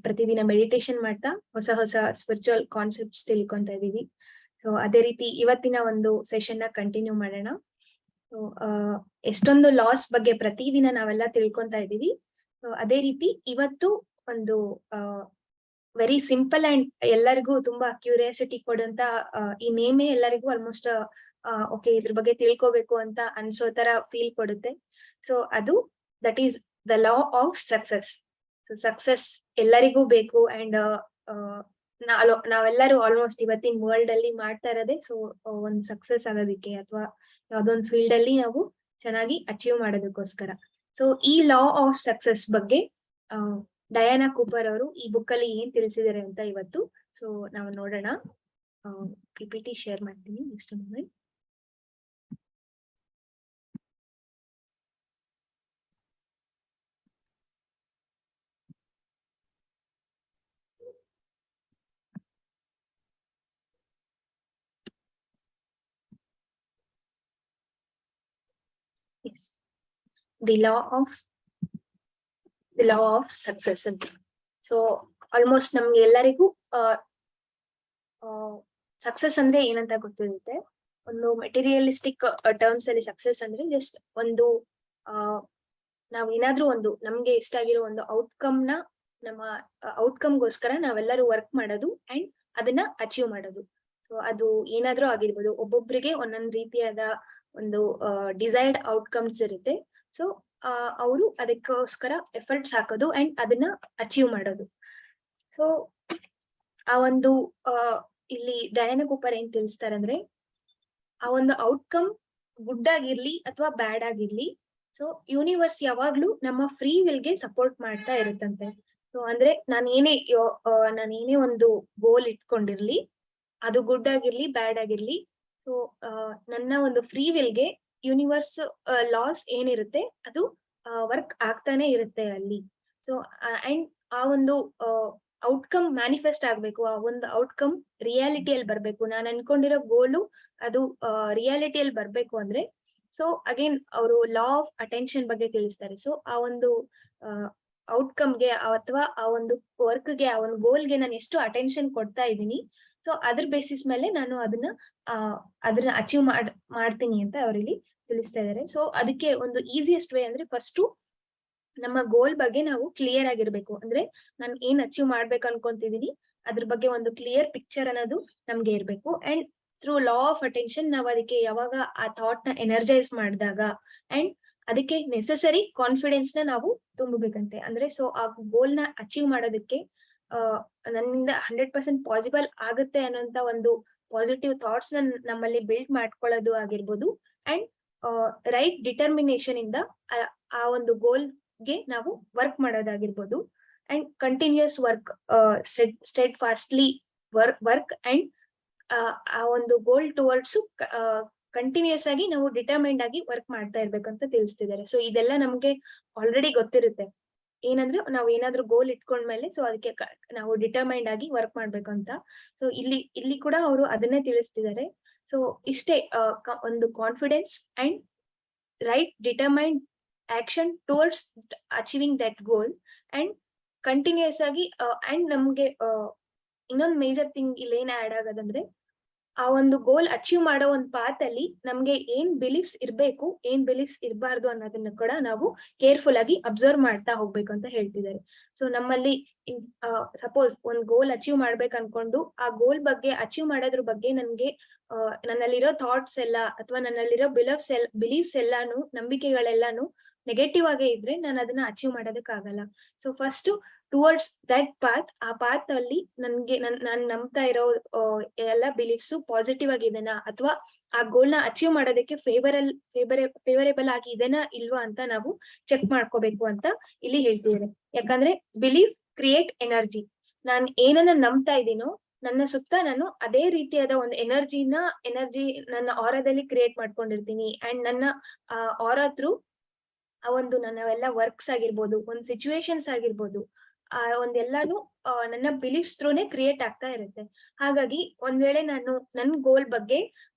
ಪ್ರತಿದಿನ ಮೆಡಿಟೇಷನ್ ಮಾಡ್ತಾ ಹೊಸ ಹೊಸ ಸ್ಪಿರಿಚುವಲ್ ಕಾನ್ಸೆಪ್ಟ್ಸ್ ತಿಳ್ಕೊಂತ ಇದೀವಿ. ಸೊ ಅದೇ ರೀತಿ ಇವತ್ತಿನ ಒಂದು ಸೆಷನ್ ನ ಕಂಟಿನ್ಯೂ ಮಾಡೋಣ. ಸೊ ಎಷ್ಟೊಂದು ಲಾಸ್ ಬಗ್ಗೆ ಪ್ರತಿದಿನ ನಾವೆಲ್ಲ ತಿಳ್ಕೊಂತ ಇದೀವಿ. ಸೊ ಅದೇ ರೀತಿ ಇವತ್ತು ಒಂದು ವೆರಿ ಸಿಂಪಲ್ ಅಂಡ್ ಎಲ್ಲರಿಗೂ ತುಂಬಾ ಕ್ಯೂರಿಯಾಸಿಟಿ ಕೊಡುವಂತ ಈ ನೇಮೇ ಎಲ್ಲರಿಗೂ ಆಲ್ಮೋಸ್ಟ್ ಓಕೆ ಇದ್ರ ಬಗ್ಗೆ ತಿಳ್ಕೋಬೇಕು ಅಂತ ಅನ್ಸೋ ತರ ಫೀಲ್ ಕೊಡುತ್ತೆ. ಸೊ ಅದು that is the law of success. So success ಎಲ್ಲರಿಗೂ ಬೇಕು ಅಂಡ್ ನಾವೆಲ್ಲರೂ ಆಲ್ಮೋಸ್ಟ್ ಇವತ್ತಿನ ವರ್ಲ್ಡ್ ಅಲ್ಲಿ ಮಾಡ್ತಾ ಇರೋದೇ ಸೊ ಒಂದು ಸಕ್ಸಸ್ ಆಗೋದಕ್ಕೆ ಅಥವಾ ಯಾವ್ದೊಂದು ಫೀಲ್ಡ್ ಅಲ್ಲಿ ನಾವು ಚೆನ್ನಾಗಿ ಅಚೀವ್ ಮಾಡೋದಕ್ಕೋಸ್ಕರ. ಸೊ ಈ ಲಾ ಆಫ್ ಸಕ್ಸಸ್ ಬಗ್ಗೆ ಡಯಾನಾ ಕೂಪರ್ ಅವರು ಈ ಬುಕ್ ಅಲ್ಲಿ ಏನ್ ತಿಳಿಸಿದ್ದಾರೆ ಅಂತ ಇವತ್ತು ಸೊ ನಾವು ನೋಡೋಣ. PPT ಶೇರ್ ಮಾಡ್ತೀನಿ next moment. Yes. The law of success ಅಂತ. ಸೊ ಆಲ್ಮೋಸ್ಟ್ ನಮ್ಗೆ ಎಲ್ಲರಿಗೂ ಸಕ್ಸಸ್ ಅಂದ್ರೆ ಏನಂತ ಗೊತ್ತಿರುತ್ತೆ. ಒಂದು ಮೆಟೀರಿಯಲಿಸ್ಟಿಕ್ ಟರ್ಮ್ಸ್ ಅಲ್ಲಿ ಸಕ್ಸಸ್ ಅಂದ್ರೆ ಜಸ್ಟ್ ಒಂದು ನಾವ್ ಏನಾದ್ರೂ ಒಂದು ನಮ್ಗೆ ಇಷ್ಟ ಆಗಿರೋ ಒಂದು ಔಟ್ಕಮ್ ನ ನಮ್ಮ ಔಟ್ಕಮ್ಗೋಸ್ಕರ ನಾವೆಲ್ಲರೂ ವರ್ಕ್ ಮಾಡೋದು ಅಂಡ್ ಅದನ್ನ ಅಚೀವ್ ಮಾಡೋದು. ಸೊ ಅದು ಏನಾದ್ರೂ ಆಗಿರ್ಬೋದು. ಒಬ್ಬೊಬ್ರಿಗೆ ಒಂದೊಂದ್ ರೀತಿಯಾದ ಒಂದು ಡಿಸೈರ್ಡ್ ಔಟ್ಕಮ್ಸ್ ಇರುತ್ತೆ. ಸೊ ಅವರು ಅದಕ್ಕೋಸ್ಕರ ಎಫರ್ಟ್ಸ್ ಹಾಕೋದು ಅಂಡ್ ಅದನ್ನ ಅಚೀವ್ ಮಾಡೋದು. ಸೊ ಆ ಒಂದು ಇಲ್ಲಿ ಡಯಾನಾ ಕೂಪರ್ ಏನ್ ತಿಳಿಸ್ತಾರೆ ಅಂದ್ರೆ ಆ ಒಂದು ಔಟ್ಕಮ್ ಗುಡ್ ಆಗಿರ್ಲಿ ಅಥವಾ ಬ್ಯಾಡ್ ಆಗಿರ್ಲಿ ಸೊ ಯೂನಿವರ್ಸ್ ಯಾವಾಗ್ಲೂ ನಮ್ಮ ಫ್ರೀ ವಿಲ್ಗೆ ಸಪೋರ್ಟ್ ಮಾಡ್ತಾ ಇರುತ್ತಂತೆ. ಸೊ ಅಂದ್ರೆ ನಾನೇನೇ ಒಂದು ಗೋಲ್ ಇಟ್ಕೊಂಡಿರ್ಲಿ ಅದು ಗುಡ್ ಆಗಿರ್ಲಿ ಬ್ಯಾಡ್ ಆಗಿರ್ಲಿ ಸೊ ನನ್ನ ಒಂದು ಫ್ರೀ ವಿಲ್ಗೆ ಯೂನಿವರ್ಸ್ ಲಾಸ್ ಏನಿರುತ್ತೆ ಅದು ವರ್ಕ್ ಆಗ್ತಾನೆ ಇರುತ್ತೆ ಅಲ್ಲಿ. ಸೊ ಅಂಡ್ ಆ ಒಂದು ಔಟ್ಕಮ್ ಮ್ಯಾನಿಫೆಸ್ಟ್ ಆಗ್ಬೇಕು. ಆ ಒಂದು ಔಟ್ಕಮ್ ರಿಯಾಲಿಟಿಯಲ್ಲಿ ಬರ್ಬೇಕು. ನಾನು ಅನ್ಕೊಂಡಿರೋ ಗೋಲು ಅದು ರಿಯಾಲಿಟಿಯಲ್ಲಿ ಬರ್ಬೇಕು ಅಂದ್ರೆ ಸೊ ಅಗೇನ್ ಅವರು ಲಾ ಆಫ್ ಅಟೆನ್ಷನ್ ಬಗ್ಗೆ ತಿಳಿಸ್ತಾರೆ. ಸೊ ಆ ಒಂದು ಔಟ್ಕಮ್ಗೆ ಅಥವಾ ಆ ಒಂದು ವರ್ಕ್ಗೆ ಆ ಒಂದು ಗೋಲ್ಗೆ ನಾನು ಎಷ್ಟು ಅಟೆನ್ಷನ್ ಕೊಡ್ತಾ ಇದ್ದೀನಿ ಸೊ ಅದ್ರ ಬೇಸಿಸ್ ಮೇಲೆ ನಾನು ಅದನ್ನ ಅಚೀವ್ ಮಾಡ್ತೀನಿ ಅಂತ ಅವರಲ್ಲಿ ತಿಳಿಸ್ತಾ ಇದ್ದಾರೆ. ಸೊ ಅದಕ್ಕೆ ಒಂದು ಈಸಿಯೆಸ್ಟ್ ವೇ ಅಂದ್ರೆ ಫಸ್ಟ್ ನಮ್ಮ ಗೋಲ್ ಬಗ್ಗೆ ನಾವು ಕ್ಲಿಯರ್ ಆಗಿರ್ಬೇಕು. ಅಂದ್ರೆ ನಾನು ಏನ್ ಅಚೀವ್ ಮಾಡ್ಬೇಕು ಅನ್ಕೊಂತಿದೀನಿ ಅದ್ರ ಬಗ್ಗೆ ಒಂದು ಕ್ಲಿಯರ್ ಪಿಕ್ಚರ್ ಅನ್ನೋದು ನಮ್ಗೆ ಇರ್ಬೇಕು. And through law of attention ನಾವು ಅದಕ್ಕೆ ಯಾವಾಗ ಆ ಥಾಟ್ ನ ಎನರ್ಜೈಸ್ ಮಾಡಿದಾಗ ಅಂಡ್ ಅದಕ್ಕೆ ನೆಸೆಸರಿ ಕಾನ್ಫಿಡೆನ್ಸ್ ನ ನಾವು ತುಂಬಬೇಕಂತೆ. ಅಂದ್ರೆ ಸೊ ಆ ಗೋಲ್ ನ ಅಚೀವ್ ಮಾಡೋದಕ್ಕೆ ನನ್ನಿಂದ 100% ಪಾಸಿಬಲ್ ಆಗುತ್ತೆ ಅನ್ನೋಂತ ಒಂದು ಪಾಸಿಟಿವ್ ಥಾಟ್ಸ್ ನ ನಮ್ಮಲ್ಲಿ ಬಿಲ್ಡ್ ಮಾಡ್ಕೊಳ್ಳೋದು ಆಗಿರ್ಬೋದು. ಅಂಡ್ ರೈಟ್ ಡಿಟರ್ಮಿನೇಷನ್ ಇಂದ ಆ ಒಂದು ಗೋಲ್ಗೆ ನಾವು ವರ್ಕ್ ಮಾಡೋದಾಗಿರ್ಬೋದು. And continuous work steadfastly work and ಆ ಒಂದು ಗೋಲ್ ಟುವರ್ಡ್ಸ್ ಕಂಟಿನ್ಯೂಸ್ ಆಗಿ ನಾವು ಡಿಟರ್ಮೈಂಡ್ ಆಗಿ ವರ್ಕ್ ಮಾಡ್ತಾ ಇರ್ಬೇಕಂತ ತಿಳಿಸ್ತಿದ್ದಾರೆ. ಸೊ ಇದೆಲ್ಲ ನಮ್ಗೆ ಆಲ್ರೆಡಿ ಗೊತ್ತಿರುತ್ತೆ. ಏನಂದ್ರೆ ನಾವು ಏನಾದ್ರೂ ಗೋಲ್ ಇಟ್ಕೊಂಡ್ಮೇಲೆ ಸೊ ಅದಕ್ಕೆ ನಾವು ಡಿಟರ್ಮೈಂಡ್ ಆಗಿ ವರ್ಕ್ ಮಾಡ್ಬೇಕು ಅಂತ. ಸೊ ಇಲ್ಲಿ ಕೂಡ ಅವರು ಅದನ್ನೇ ತಿಳಿಸ್ತಿದ್ದಾರೆ. ಸೊ ಇಷ್ಟೇ ಒಂದು confidence and right determined action towards achieving that goal and continuous ಆಗಿ ಅಂಡ್ ನಮ್ಗೆ ಇನ್ನೊಂದು ಮೇಜರ್ ಥಿಂಗ್ ಇಲ್ಲಿ ಏನ್ ಆಡ್ ಆಗೋದಂದ್ರೆ ಆ ಒಂದು ಗೋಲ್ ಅಚೀವ್ ಮಾಡೋ ಒಂದು ಪಾತ್ ಅಲ್ಲಿ ನಮ್ಗೆ ಏನ್ ಬಿಲೀಫ್ಸ್ ಇರ್ಬೇಕು ಏನ್ ಬಿಲೀಫ್ಸ್ ಇರಬಾರ್ದು ಅನ್ನೋದನ್ನ ಕೂಡ ನಾವು ಕೇರ್ಫುಲ್ ಆಗಿ ಅಬ್ಸರ್ವ್ ಮಾಡ್ತಾ ಹೋಗ್ಬೇಕು ಅಂತ ಹೇಳ್ತಿದ್ದಾರೆ. ಸೊ ನಮ್ಮಲ್ಲಿ ಸಪೋಸ್ ಒಂದ್ ಗೋಲ್ ಅಚೀವ್ ಮಾಡ್ಬೇಕು ಅನ್ಕೊಂಡು ಆ ಗೋಲ್ ಬಗ್ಗೆ ಅಚೀವ್ ಮಾಡೋದ್ರ ಬಗ್ಗೆ ನನ್ಗೆ ನನ್ನಲ್ಲಿರೋ ಥಾಟ್ಸ್ ಎಲ್ಲ ಅಥವಾ ನನ್ನಲ್ಲಿರೋ ಬಿಲೀಫ್ಸ್ ಎಲ್ಲಾನು ನಂಬಿಕೆಗಳೆಲ್ಲಾನು ನೆಗೆಟಿವ್ ಆಗೇ ಇದ್ರೆ ನಾನು ಅದನ್ನ ಅಚೀವ್ ಮಾಡೋದಕ್ಕಾಗಲ್ಲ. So first towards that path ಆ ಪಾತ್ ಅಲ್ಲಿ ನನ್ಗೆ ನಾನ್ ನಂಬ್ತಾ ಇರೋ ಎಲ್ಲ ಬಿಲೀಫ್ಸ್ ಪಾಸಿಟಿವ್ ಆಗಿದೆನಾ ಅಥವಾ ಆ ಗೋಲ್ ನ ಅಚೀವ್ ಮಾಡೋದಕ್ಕೆ ಫೇವರೇಬಲ್ ಆಗಿ ಇದೆನಾ ಇಲ್ವಾ ಅಂತ ನಾವು ಚೆಕ್ ಮಾಡ್ಕೋಬೇಕು ಅಂತ ಇಲ್ಲಿ ಹೇಳ್ತಿದ್ದಾರೆ. ಯಾಕಂದ್ರೆ ಬಿಲೀಫ್ ಕ್ರಿಯೇಟ್ ಎನರ್ಜಿ. ನಾನ್ ಏನನ್ನ ನಂಬ್ತಾ ಇದ್ದೀನೋ ನನ್ನ ಸುತ್ತ ನಾನು ಅದೇ ರೀತಿಯಾದ ಒಂದು ಎನರ್ಜಿ ನನ್ನ ಆರಾದಲ್ಲಿ ಕ್ರಿಯೇಟ್ ಮಾಡ್ಕೊಂಡಿರ್ತೀನಿ. ಅಂಡ್ ನನ್ನ ಆರಾ ಥ್ರೂ ಆ ಒಂದು ನನ್ನವೆಲ್ಲ ವರ್ಕ್ಸ್ ಆಗಿರ್ಬೋದು ಒಂದು ಸಿಚುವೇಶನ್ಸ್ ಆಗಿರ್ಬೋದು ಆ ಒಂದೆಲ್ಲಾನು ನನ್ನ ಬಿಲೀಫ್ಸ್ ಥ್ರೂನೇ ಕ್ರಿಯೇಟ್ ಆಗ್ತಾ ಇರುತ್ತೆ. ಹಾಗಾಗಿ ಒಂದ್ ವೇಳೆ ನಾನು ನನ್ ಗೋಲ್ ಬಗ್ಗೆ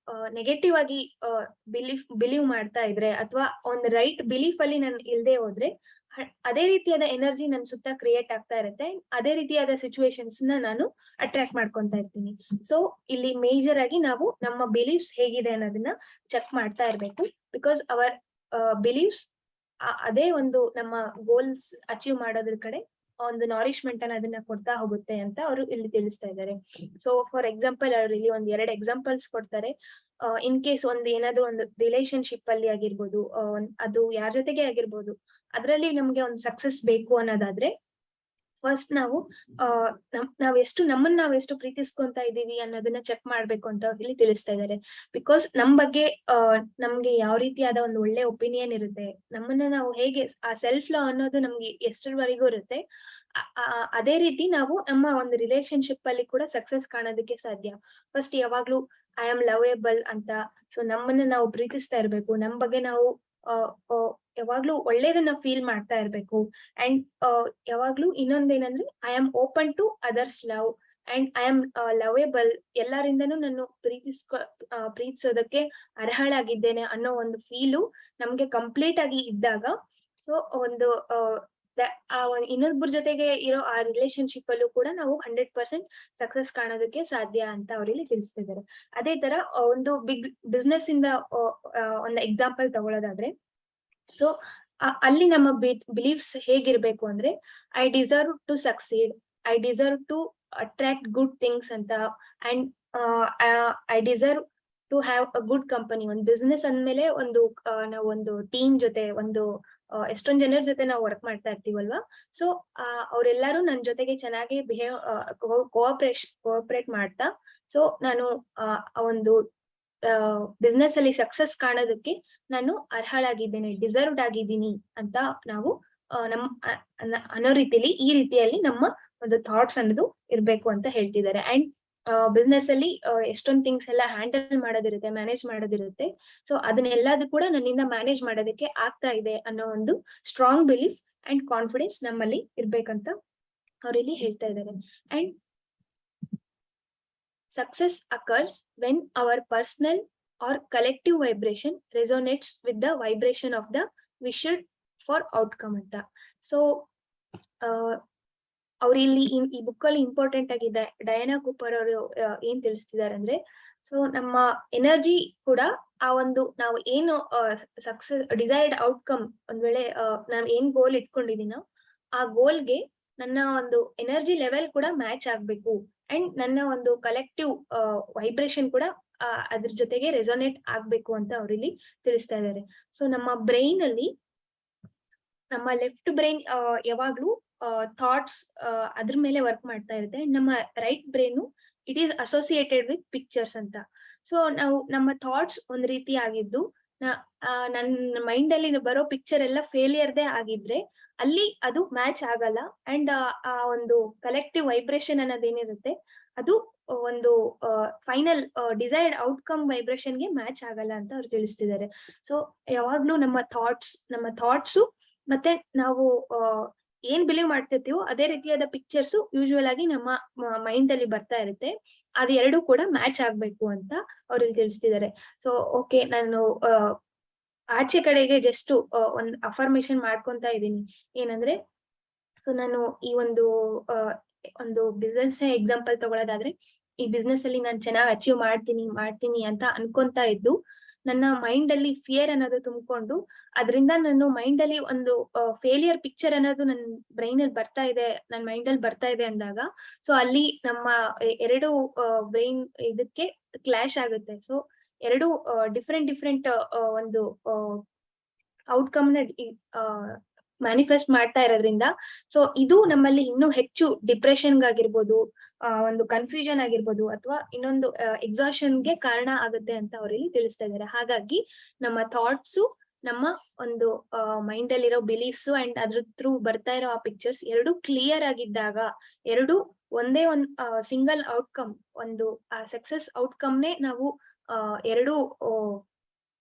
ನೆಗೆಟಿವ್ ಆಗಿ ಬಿಲೀವ್ ಮಾಡ್ತಾ ಇದ್ರೆ ಅಥವಾ ಒಂದು ರೈಟ್ ಬಿಲೀಫ್ ಅಲ್ಲಿ ನಾನು ಇಲ್ದೆ ಹೋದ್ರೆ ಅದೇ ರೀತಿಯಾದ ಎನರ್ಜಿ ನನ್ ಸುತ್ತ ಕ್ರಿಯೇಟ್ ಆಗ್ತಾ ಇರುತ್ತೆ. ಅದೇ ರೀತಿಯಾದ ಸಿಚುವೇಶನ್ಸ್ ನಾನು ಅಟ್ರಾಕ್ಟ್ ಮಾಡ್ಕೊಂತಾ ಇರ್ತೀನಿ. ಸೊ ಇಲ್ಲಿ ಮೇಜರ್ ಆಗಿ ನಾವು ನಮ್ಮ ಬಿಲೀಫ್ಸ್ ಹೇಗಿದೆ ಅನ್ನೋದನ್ನ ಚೆಕ್ ಮಾಡ್ತಾ ಇರ್ಬೇಕು. ಬಿಕಾಸ್ ಅವರ್ ಬಿಲೀಫ್ಸ್ ಅದೇ ಒಂದು ನಮ್ಮ ಗೋಲ್ಸ್ ಅಚೀವ್ ಮಾಡೋದ್ರ ಕಡೆ ಒಂದು ನಾರಿಶ್ಮೆಂಟ್ ಅದನ್ನ ಕೊಡ್ತಾ ಹೋಗುತ್ತೆ ಅಂತ ಅವರು ಇಲ್ಲಿ ತಿಳಿಸ್ತಾ ಇದ್ದಾರೆ. ಸೊ ಫಾರ್ ಎಕ್ಸಾಂಪಲ್ ಅವ್ರು ಇಲ್ಲಿ ಒಂದ್ 2 ಎಕ್ಸಾಂಪಲ್ಸ್ ಕೊಡ್ತಾರೆ. ಇನ್ ಕೇಸ್ ಏನಾದ್ರು ಒಂದು ರಿಲೇಶನ್ಶಿಪ್ ಅಲ್ಲಿ ಆಗಿರ್ಬೋದು, ಅದು ಯಾರ ಜೊತೆಗೆ ಆಗಿರ್ಬೋದು, ಅದ್ರಲ್ಲಿ ನಮ್ಗೆ ಒಂದು ಸಕ್ಸಸ್ ಬೇಕು ಅನ್ನೋದಾದ್ರೆ ಫಸ್ಟ್ ನಾವು ನಮ್ಮನ್ನ ನಾವ್ ಎಷ್ಟು ಪ್ರೀತಿಸ್ಕೊಂತ ಇದೀವಿ ಅನ್ನೋದನ್ನ ಚೆಕ್ ಮಾಡ್ಬೇಕು ಅಂತ ಇಲ್ಲಿ ತಿಳಿಸ್ತಾ ಇದ್ದಾರೆ. ಬಿಕಾಸ್ ನಮ್ ಬಗ್ಗೆ ನಮ್ಗೆ ಯಾವ ರೀತಿಯಾದ ಒಂದು ಒಳ್ಳೆ ಒಪಿನಿಯನ್ ಇರುತ್ತೆ, ನಮ್ಮನ್ನ ನಾವು ಹೇಗೆ ಆ ಸೆಲ್ಫ್ ಲವ್ ಅನ್ನೋದು ನಮ್ಗೆ ಎಷ್ಟರವರೆಗೂ ಇರುತ್ತೆ, ಅದೇ ರೀತಿ ನಾವು ನಮ್ಮ ಒಂದು ರಿಲೇಶನ್ಶಿಪ್ ಅಲ್ಲಿ ಕೂಡ ಸಕ್ಸಸ್ ಕಾಣೋದಕ್ಕೆ ಸಾಧ್ಯ. ಫಸ್ಟ್ ಯಾವಾಗ್ಲೂ ಐ ಆಮ್ ಲವೇಬಲ್ ಅಂತ, ಸೊ ನಮ್ಮನ್ನ ನಾವು ಪ್ರೀತಿಸ್ತಾ ಇರ್ಬೇಕು, ನಮ್ ಬಗ್ಗೆ ನಾವು ಯಾವಾಗ್ಲೂ ಒಳ್ಳೇದನ್ನ ಫೀಲ್ ಮಾಡ್ತಾ ಇರ್ಬೇಕು. ಅಂಡ್ ಯಾವಾಗ್ಲೂ ಇನ್ನೊಂದೇನಂದ್ರೆ I am open to others love and I am lovable, ಎಲ್ಲರಿಂದನೂ ನಾನು ಪ್ರೀತಿಸೋದಕ್ಕೆ ಅರ್ಹಳಾಗಿದ್ದೇನೆ ಅನ್ನೋ ಒಂದು ಫೀಲು ನಮ್ಗೆ ಕಂಪ್ಲೀಟ್ ಆಗಿ ಇದ್ದಾಗ, ಸೊ ಒಂದು ಇನ್ನೊಬ್ಬರ ಜೊತೆಗೆ ಇರೋ ಆ ರಿಲೇಶನ್ಶಿಪ್ ಅಲ್ಲೂ ಕೂಡ ನಾವು 100% ಸಕ್ಸಸ್ ಕಾಣೋದಕ್ಕೆ ಸಾಧ್ಯ ಅಂತ ಅವ್ರಲ್ಲಿ ತಿಳಿಸ್ತಿದ್ದಾರೆ. ಅದೇ ತರ ಒಂದು ಬಿಸ್ನೆಸ್ ಇಂದ ಒಂದು ಎಕ್ಸಾಂಪಲ್ ತಗೊಳ್ಳೋದಾದ್ರೆ, ಸೊ ಅಲ್ಲಿ ನಮ್ಮ ಬಿಲೀಫ್ಸ್ ಹೇಗಿರ್ಬೇಕು ಅಂದ್ರೆ, I deserve to succeed, I deserve to attract good things ಅಂತ, and I deserve to have a good company. ಒಂದು ಬಿಸ್ನೆಸ್ ಅಂದ್ಮೇಲೆ ನಾವು ಒಂದು ಟೀಮ್ ಜೊತೆ ಎಷ್ಟೊಂದ್ ಜನರ ಜೊತೆ ನಾವು ವರ್ಕ್ ಮಾಡ್ತಾ ಇರ್ತೀವಲ್ವಾ. ಸೊ ಅವ್ರೆಲ್ಲಾರು ನನ್ ಜೊತೆಗೆ ಚೆನ್ನಾಗಿ ಕೋಆಪರೇಟ್ ಮಾಡ್ತಾ, ಸೊ ನಾನು ಒಂದು ಬಿಸ್ನೆಸ್ ಅಲ್ಲಿ ಸಕ್ಸಸ್ ಕಾಣೋದಕ್ಕೆ ನಾನು ಅರ್ಹಳಾಗಿದ್ದೇನೆ, ಡಿಸರ್ವ್ಡ್ ಆಗಿದ್ದೀನಿ ಅಂತ ನಾವು ಅನ್ನೋ ರೀತಿಯಲ್ಲಿ ಈ ರೀತಿಯಲ್ಲಿ ನಮ್ಮ ಒಂದು ಥಾಟ್ಸ್ ಅನ್ನೋದು ಇರ್ಬೇಕು ಅಂತ ಹೇಳ್ತಿದ್ದಾರೆ. ಅಂಡ್ ಬಿಸ್ನೆಸ್ ಅಲ್ಲಿ ಎಷ್ಟೊಂದ್ ಥಿಂಗ್ಸ್ ಎಲ್ಲ ಹ್ಯಾಂಡಲ್ ಮಾಡೋದಿರುತ್ತೆ, ಮ್ಯಾನೇಜ್ ಮಾಡೋದಿರುತ್ತೆ. ಸೊ ಅದನ್ನೆಲ್ಲದೂ ಕೂಡ ನನ್ನಿಂದ ಮ್ಯಾನೇಜ್ ಮಾಡೋದಕ್ಕೆ ಆಗ್ತಾ ಇದೆ ಅನ್ನೋ ಒಂದು ಸ್ಟ್ರಾಂಗ್ ಬಿಲೀಫ್ ಅಂಡ್ ಕಾನ್ಫಿಡೆನ್ಸ್ ನಮ್ಮಲ್ಲಿ ಇರ್ಬೇಕಂತ ಅವ್ರಿಲ್ಲಿ ಹೇಳ್ತಾ ಇದ್ದಾರೆ. And success occurs when our personal or collective vibration resonates with the vibration of the wished for outcome ಅಂತ. ಸೊ ಅವ್ರು ಇಲ್ಲಿ ಈ ಬುಕ್ ಅಲ್ಲಿ ಇಂಪಾರ್ಟೆಂಟ್ ಆಗಿ ಡಯಾನಾ ಕೂಪರ್ ಅವರು ಏನ್ ತಿಳಿಸ್ತಿದ್ದಾರೆ ಅಂದ್ರೆ, ಸೊ ನಮ್ಮ ಎನರ್ಜಿ ಕೂಡ ನಾವು ಏನು ಸಕ್ಸಸ್ ಡಿಸೈರ್ಡ್ ಔಟ್ಕಮ್, ಒಂದ್ ವೇಳೆ ನಾವ್ ಏನ್ ಗೋಲ್ ಇಟ್ಕೊಂಡಿದೀನೋ ಆ ಗೋಲ್ಗೆ ನನ್ನ ಒಂದು ಎನರ್ಜಿ ಲೆವೆಲ್ ಕೂಡ ಮ್ಯಾಚ್ ಆಗ್ಬೇಕು. ಅಂಡ್ ನನ್ನ ಒಂದು ಕಲೆಕ್ಟಿವ್ ವೈಬ್ರೇಷನ್ ಕೂಡ ಅದ್ರ ಜೊತೆಗೆ ರೆಸೋನೇಟ್ ಆಗ್ಬೇಕು ಅಂತ ಅವ್ರಿಲ್ಲಿ ತಿಳಿಸ್ತಾ ಇದ್ದಾರೆ. ಸೊ ನಮ್ಮ ಬ್ರೈನ್ ಅಲ್ಲಿ ನಮ್ಮ ಲೆಫ್ಟ್ ಬ್ರೈನ್ ಯಾವಾಗ್ಲೂ ಥಾಟ್ಸ್ ಅದ್ರ ಮೇಲೆ ವರ್ಕ್ ಮಾಡ್ತಾ ಇರುತ್ತೆ. ನಮ್ಮ right brain it is associated with pictures ಅಂತ. ಸೊ ನಮ್ಮ ಥಾಟ್ಸ್ ಒಂದ್ ರೀತಿ ಆಗಿದ್ದು, ನನ್ನ ಮೈಂಡ್ ಅಲ್ಲಿ ಬರೋ ಪಿಕ್ಚರ್ ಎಲ್ಲ ಫೇಲಿಯರ್ದೇ ಆಗಿದ್ರೆ ಅಲ್ಲಿ ಅದು ಮ್ಯಾಚ್ ಆಗಲ್ಲ. ಅಂಡ್ ಆ ಒಂದು ಕಲೆಕ್ಟಿವ್ ವೈಬ್ರೇಷನ್ ಅನ್ನೋದೇನಿರುತ್ತೆ ಅದು ಒಂದು ಫೈನಲ್ ಡಿಸೈರ್ಡ್ ಔಟ್ಕಮ್ ವೈಬ್ರೇಷನ್ಗೆ ಮ್ಯಾಚ್ ಆಗಲ್ಲ ಅಂತ ಅವ್ರು ತಿಳಿಸ್ತಿದ್ದಾರೆ. ಸೊ ಯಾವಾಗ್ಲೂ ನಮ್ಮ ಥಾಟ್ಸು ಮತ್ತೆ ನಾವು ಏನ್ ಬಿಲೀವ್ ಮಾಡ್ತಿರ್ತೀವೋ ಅದೇ ರೀತಿಯಾದ ಪಿಕ್ಚರ್ಸ್ ಯೂಶುವಲ್ ಆಗಿ ನಮ್ಮ ಮೈಂಡ್ ಅಲ್ಲಿ ಬರ್ತಾ ಇರುತ್ತೆ. ಅದು ಎರಡೂ ಕೂಡ ಮ್ಯಾಚ್ ಆಗ್ಬೇಕು ಅಂತ ಅವ್ರಿಗೆ ತಿಳಿಸ್ತಿದ್ದಾರೆ. ಸೊ ಓಕೆ, ನಾನು ಆಚೆ ಕಡೆಗೆ ಜಸ್ಟ್ ಒಂದು ಅಫರ್ಮೇಶನ್ ಮಾಡ್ಕೊಂತ ಇದ್ದೀನಿ. ಏನಂದ್ರೆ, ಸೊ ನಾನು ಈ ಒಂದು ಬಿಸ್ನೆಸ್ ಎಕ್ಸಾಂಪಲ್ ತಗೊಳ್ಳೋದಾದ್ರೆ, ಈ ಬಿಸ್ನೆಸ್ ಅಲ್ಲಿ ನಾನು ಚೆನ್ನಾಗಿ ಅಚೀವ್ ಮಾಡ್ತೀನಿ ಅಂತ ಅನ್ಕೊಂತ ಇದ್ದು, ನನ್ನ ಮೈಂಡ್ ಅಲ್ಲಿ ಫಿಯರ್ ಅನ್ನೋದು ತುಂಬಿಕೊಂಡು, ಅದರಿಂದ ನನ್ನ ಮೈಂಡ್ ಅಲ್ಲಿ ಒಂದು ಫೇಲಿಯರ್ ಪಿಕ್ಚರ್ ಅನ್ನೋದು ನನ್ನ ಬ್ರೈನ್ ಅಲ್ಲಿ ನನ್ನ ಮೈಂಡ್ ಅಲ್ಲಿ ಬರ್ತಾ ಇದೆ ಅಂದಾಗ, ಸೊ ಅಲ್ಲಿ ನಮ್ಮ ಎರಡು ಬ್ರೈನ್ ಇದಕ್ಕೆ ಕ್ಲಾಶ್ ಆಗುತ್ತೆ. ಸೊ ಎರಡು ಡಿಫ್ರೆಂಟ್ ಒಂದು ಔಟ್ಕಮ್ ನ ಮ್ಯಾನಿಫೆಸ್ಟ್ ಮಾಡ್ತಾ ಇರೋದ್ರಿಂದ, ಸೊ ಇದು ನಮ್ಮಲ್ಲಿ ಇನ್ನೂ ಹೆಚ್ಚು ಡಿಪ್ರೆಷನ್ಗಾಗಿರ್ಬೋದು, ಒಂದು ಕನ್ಫ್ಯೂಷನ್ ಆಗಿರ್ಬೋದು, ಅಥವಾ ಇನ್ನೊಂದು ಎಕ್ಸಾಷನ್ಗೆ ಕಾರಣ ಆಗುತ್ತೆ ಅಂತ ಅವರಲ್ಲಿ ತಿಳಿಸ್ತಾ ಇದ್ದಾರೆ. ಹಾಗಾಗಿ ನಮ್ಮ ಥಾಟ್ಸು, ನಮ್ಮ ಒಂದು ಮೈಂಡ್ ಅಲ್ಲಿರೋ ಬಿಲೀಫ್ಸ್ ಅಂಡ್ ಅದ್ರ ಥ್ರೂ ಬರ್ತಾ ಇರೋ ಆ ಪಿಕ್ಚರ್ಸ್ ಎರಡು ಕ್ಲಿಯರ್ ಆಗಿದ್ದಾಗ, ಎರಡು ಒಂದೇ ಸಿಂಗಲ್ ಔಟ್ಕಮ್, ಒಂದು ಸಕ್ಸಸ್ ಔಟ್ಕಮ್ನೇ ನಾವು ಎರಡು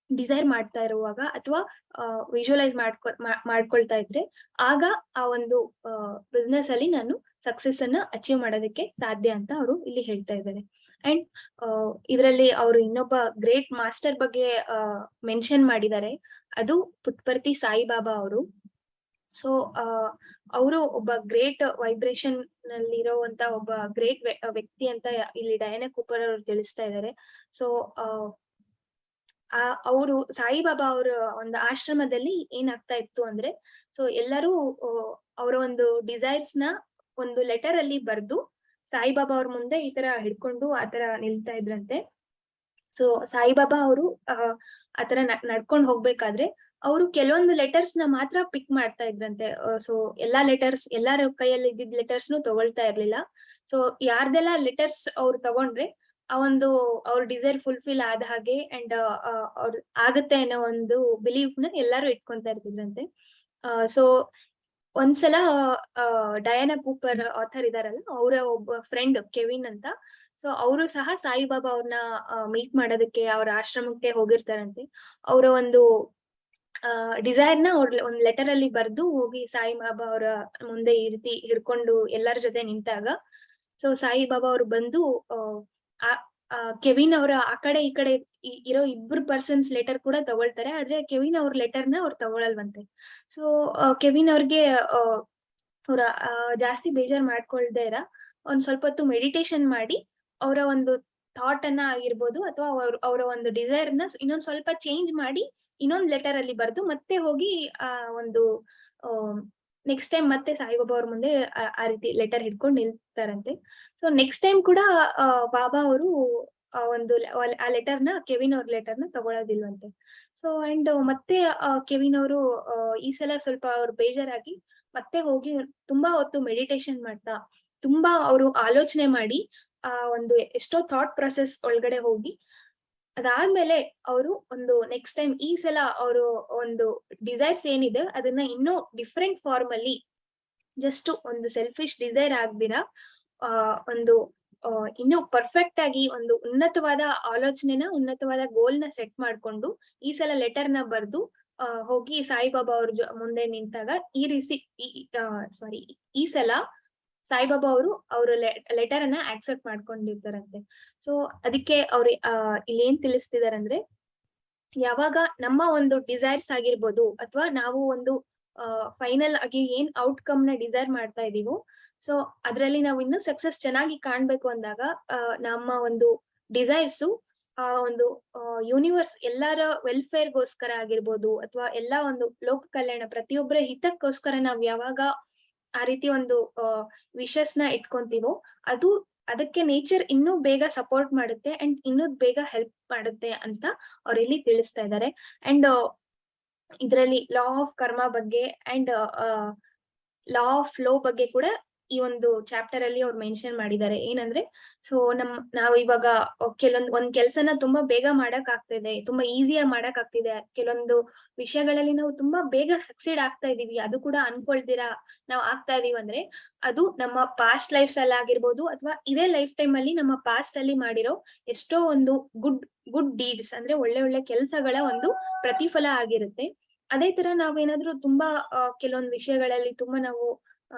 ಡಿಸೈರ್ ಮಾಡ್ತಾ ಇರುವಾಗ ಅಥವಾ ವಿಜುವಲೈಸ್ ಮಾಡ್ಕೊಳ್ತಾ ಇದ್ರೆ, ಆಗ ಆ ಒಂದು ಬಿಸ್ನೆಸ್ ಅಲ್ಲಿ ನಾನು ಸಕ್ಸಸ್ ಅನ್ನ ಅಚೀವ್ ಮಾಡೋದಕ್ಕೆ ಸಾಧ್ಯ ಅಂತ ಅವರು ಇಲ್ಲಿ ಹೇಳ್ತಾ ಇದ್ದಾರೆ. ಅಂಡ್ ಇದರಲ್ಲಿ ಅವರು ಇನ್ನೊಬ್ಬ ಗ್ರೇಟ್ ಮಾಸ್ಟರ್ ಬಗ್ಗೆ ಮೆನ್ಷನ್ ಮಾಡಿದ್ದಾರೆ, ಅದು ಪುಟ್ಪರ್ತಿ ಸಾಯಿಬಾಬಾ ಅವರು. ಸೊ ಅವರು ಒಬ್ಬ ಗ್ರೇಟ್ ವೈಬ್ರೇಷನ್ ನಲ್ಲಿ ಇರೋವಂತ ಒಬ್ಬ ಗ್ರೇಟ್ ವ್ಯಕ್ತಿ ಅಂತ ಇಲ್ಲಿ ಡಯಾನಾ ಕೂಪರ್ ಅವರು ತಿಳಿಸ್ತಾ ಇದ್ದಾರೆ. ಸೊ ಅವರು ಸಾಯಿಬಾಬಾ ಅವರ ಒಂದು ಆಶ್ರಮದಲ್ಲಿ ಏನಾಗ್ತಾ ಇತ್ತು ಅಂದ್ರೆ, ಸೊ ಎಲ್ಲರೂ ಅವರ ಒಂದು ಡಿಸೈರ್ಸ್ ನ ಒಂದು ಲೆಟರ್ ಅಲ್ಲಿ ಬರ್ದು ಸಾಯಿಬಾಬಾ ಅವ್ರ ಮುಂದೆ ಈ ತರ ಹಿಡ್ಕೊಂಡು ಆತರ ನಿಲ್ತಾ ಇದ್ರಂತೆ. ಸೊ ಸಾಯಿಬಾಬಾ ಅವರು ಆತರ ನಡ್ಕೊಂಡ್ ಹೋಗ್ಬೇಕಾದ್ರೆ ಅವರು ಕೆಲವೊಂದು ಲೆಟರ್ಸ್ ನ ಮಾತ್ರ ಪಿಕ್ ಮಾಡ್ತಾ ಇದ್ರಂತೆ. ಸೊ ಎಲ್ಲಾ ಲೆಟರ್ಸ್ ಎಲ್ಲಾರ ಕೈಯಲ್ಲಿ ಇದ್ದಿದ್ ಲೆಟರ್ಸ್ನು ತಗೊಳ್ತಾ ಇರ್ಲಿಲ್ಲ. ಸೊ ಯಾರ್ದೆಲ್ಲ ಲೆಟರ್ಸ್ ಅವ್ರು ತಗೊಂಡ್ರೆ ಆ ಒಂದು ಅವ್ರ ಡಿಸೈರ್ ಫುಲ್ಫಿಲ್ ಆದ ಹಾಗೆ ಅಂಡ್ ಅವ್ರ ಆಗತ್ತೆ ಅನ್ನೋ ಒಂದು ಬಿಲೀಫ್ ನ ಎಲ್ಲಾರು ಇಟ್ಕೊಂತಾ ಇರ್ತಿದ್ರಂತೆ. ಸೊ ಒಂದ್ಸಲ ಡಯಾನಾ ಕೂಪರ್ ಆಥರ್ ಇದಾರಲ್ಲ, ಅವರ ಒಬ್ಬ ಫ್ರೆಂಡ್ ಕೆವಿನ್ ಅಂತ. ಸೊ ಅವರು ಸಹ ಸಾಯಿಬಾಬಾ ಅವ್ರನ್ನ ಮೀಟ್ ಮಾಡೋದಕ್ಕೆ ಅವ್ರ ಆಶ್ರಮಕ್ಕೆ ಹೋಗಿರ್ತಾರಂತೆ. ಅವರ ಒಂದು ಡಿಸೈರ್ ನ ಅವ್ರ ಒಂದ್ ಲೆಟರ್ ಅಲ್ಲಿ ಬರ್ದು ಹೋಗಿ ಸಾಯಿಬಾಬಾ ಅವರ ಮುಂದೆ ಈ ರೀತಿ ಹಿಡ್ಕೊಂಡು ಎಲ್ಲರ ಜೊತೆ ನಿಂತಾಗ, ಸೊ ಸಾಯಿಬಾಬಾ ಅವರು ಬಂದು ಕೆವಿನ್ ಅವರ ಆ ಕಡೆ ಈ ಕಡೆ ಇರೋ ಇಬ್ರು ಪರ್ಸನ್ಸ್ ಲೆಟರ್ ಕೂಡ ತಗೊಳ್ತಾರೆ. ಆದ್ರೆ ಕೆವಿನ್ ಅವ್ರ ಲೆಟರ್ ನ ಅವ್ರು ತಗೊಳಲ್ವಂತೆ. ಸೊ ಕೆವಿನ್ ಅವ್ರಿಗೆ ಅವ್ರ ಜಾಸ್ತಿ ಬೇಜಾರ್ ಮಾಡ್ಕೊಳ್ದೇ ಒಂದ್ ಸ್ವಲ್ಪ ಹೊತ್ತು ಮೆಡಿಟೇಷನ್ ಮಾಡಿ ಅವರ ಒಂದು ಥಾಟ್ ಅನ್ನ ಆಗಿರ್ಬೋದು ಅಥವಾ ಅವರ ಒಂದು ಡಿಸೈರ್ ನ ಇನ್ನೊಂದ್ ಸ್ವಲ್ಪ ಚೇಂಜ್ ಮಾಡಿ ಇನ್ನೊಂದ್ ಲೆಟರ್ ಅಲ್ಲಿ ಬರ್ದು ಮತ್ತೆ ಹೋಗಿ ಒಂದು ನೆಕ್ಸ್ಟ್ ಟೈಮ್ ಮತ್ತೆ ಸಾಯಿಬಾಬಾ ಅವ್ರ ಮುಂದೆ ಆ ರೀತಿ ಲೆಟರ್ ಹಿಡ್ಕೊಂಡು ನಿಲ್ತಾರಂತೆ. ಸೊ ನೆಕ್ಸ್ಟ್ ಟೈಮ್ ಕೂಡ ಬಾಬಾ ಅವರು ಒಂದು ಆ ಲೆಟರ್ ನ ಕೆವಿನ್ ಅವ್ರ ಲೆಟರ್ ನ ತಗೊಳೋದಿಲ್ವಂತೆ. ಸೊ ಅಂಡ್ ಮತ್ತೆ ಕೆವಿನ್ ಅವರು ಈ ಸಲ ಸ್ವಲ್ಪ ಅವ್ರು ಬೇಜಾರಾಗಿ ಮತ್ತೆ ಹೋಗಿ ತುಂಬಾ ಹೊತ್ತು ಮೆಡಿಟೇಷನ್ ಮಾಡ್ತಾ ತುಂಬಾ ಅವರು ಆಲೋಚನೆ ಮಾಡಿ ಒಂದು ಎಷ್ಟೋ ಥಾಟ್ ಪ್ರೊಸೆಸ್ ಒಳಗಡೆ ಹೋಗಿ ಅದಾದ್ಮೇಲೆ ಅವರು ಒಂದು ನೆಕ್ಸ್ಟ್ ಟೈಮ್ ಈ ಸಲ ಅವರು ಒಂದು ಡಿಸೈರ್ಸ್ ಏನಿದೆ ಅದನ್ನ ಇನ್ನೂ ಡಿಫ್ರೆಂಟ್ ಫಾರ್ಮ್ ಅಲ್ಲಿ ಜಸ್ಟ್ ಒಂದು ಸೆಲ್ಫಿಶ್ ಡಿಸೈರ್ ಆಗ್ದಿರ ಒಂದು ಇನ್ನು ಪರ್ಫೆಕ್ಟ್ ಆಗಿ ಒಂದು ಉನ್ನತವಾದ ಆಲೋಚನೆನ ಉನ್ನತವಾದ ಗೋಲ್ ನ ಸೆಟ್ ಮಾಡ್ಕೊಂಡು ಈ ಸಲ ಲೆಟರ್ ನ ಬರ್ದು ಹೋಗಿ ಸಾಯಿಬಾಬಾ ಅವ್ರ ಮುಂದೆ ನಿಂತಾಗ ಈ ಸಲ ಸಾಯಿಬಾಬಾ ಅವರು ಅವ್ರ ಲೆಟರ್ ಅನ್ನ ಆಕ್ಸೆಪ್ಟ್ ಮಾಡ್ಕೊಂಡಿರ್ತಾರಂತೆ. ಸೊ ಅದಕ್ಕೆ ಅವ್ರು ಇಲ್ಲಿ ಏನ್ ತಿಳಿಸ್ತಿದಾರಂದ್ರೆ, ಯಾವಾಗ ನಮ್ಮ ಒಂದು ಡಿಸೈರ್ಸ್ ಆಗಿರ್ಬೋದು ಅಥವಾ ನಾವು ಒಂದು ಫೈನಲ್ ಆಗಿ ಏನ್ ಔಟ್ಕಮ್ ನ ಡಿಸೈರ್ ಮಾಡ್ತಾ ಇದೀವೋ, ಸೊ ಅದ್ರಲ್ಲಿ ನಾವು ಇನ್ನೂ ಸಕ್ಸಸ್ ಚೆನ್ನಾಗಿ ಕಾಣ್ಬೇಕು ಅಂದಾಗ ನಮ್ಮ ಒಂದು ಡಿಸೈರ್ಸ್ ಒಂದು ಯೂನಿವರ್ಸ್ ಎಲ್ಲಾರ ವೆಲ್ಫೇರ್ಗೋಸ್ಕರ ಆಗಿರ್ಬೋದು ಅಥವಾ ಎಲ್ಲಾ ಒಂದು ಲೋಕ ಕಲ್ಯಾಣ ಪ್ರತಿಯೊಬ್ಬರ ಹಿತಕ್ಕೋಸ್ಕರ ನಾವ್ ಯಾವಾಗ ಆ ರೀತಿ ಒಂದು ವಿಶಸ್ ನ ಇಟ್ಕೊಂತೀವೋ ಅದಕ್ಕೆ ನೇಚರ್ ಇನ್ನೂ ಬೇಗ ಸಪೋರ್ಟ್ ಮಾಡುತ್ತೆ ಅಂಡ್ ಇನ್ನೂ ಬೇಗ ಹೆಲ್ಪ್ ಮಾಡುತ್ತೆ ಅಂತ ಅವ್ರು ಇಲ್ಲಿ ತಿಳಿಸ್ತಾ ಇದ್ದಾರೆ. ಅಂಡ್ ಇದರಲ್ಲಿ ಲಾ ಆಫ್ ಕರ್ಮ ಬಗ್ಗೆ ಅಂಡ್ ಲಾ ಆಫ್ ಫ್ಲೋ ಬಗ್ಗೆ ಕೂಡ ಈ ಒಂದು ಚಾಪ್ಟರ್ ಅಲ್ಲಿ ಅವ್ರು ಮೆನ್ಷನ್ ಮಾಡಿದ್ದಾರೆ. ಏನಂದ್ರೆ, ಸೊ ನಾವು ಇವಾಗ ಒಂದ್ ಕೆಲ್ಸನ ತುಂಬಾ ಬೇಗ ಮಾಡಕ್ ಆಗ್ತಿದೆ, ತುಂಬಾ ಈಸಿಯಾಗಿ ಮಾಡಕ್ ಆಗ್ತಿದೆ, ಕೆಲವೊಂದು ವಿಷಯಗಳಲ್ಲಿ ನಾವು ತುಂಬಾ ಬೇಗ ಸಕ್ಸೀಡ್ ಆಗ್ತಾ ಇದೀವಿ, ಅದು ಕೂಡ ಅನ್ಕೊಳ್ತೀರಾ ನಾವು ಆಗ್ತಾ ಇದೀವಿ ಅಂದ್ರೆ ಅದು ನಮ್ಮ ಪಾಸ್ಟ್ ಲೈಫ್ಸ್ ಅಲ್ಲಿ ಆಗಿರ್ಬೋದು ಅಥವಾ ಇದೇ ಲೈಫ್ ಟೈಮ್ ಅಲ್ಲಿ ನಮ್ಮ ಪಾಸ್ಟ್ ಅಲ್ಲಿ ಮಾಡಿರೋ ಎಷ್ಟೋ ಒಂದು ಗುಡ್ ಡೀಡ್ಸ್ ಅಂದ್ರೆ ಒಳ್ಳೆ ಒಳ್ಳೆ ಕೆಲಸಗಳ ಒಂದು ಪ್ರತಿಫಲ ಆಗಿರುತ್ತೆ. ಅದೇ ತರ ನಾವೇನಾದ್ರೂ ತುಂಬಾ ಕೆಲವೊಂದು ವಿಷಯಗಳಲ್ಲಿ ತುಂಬಾ ನಾವು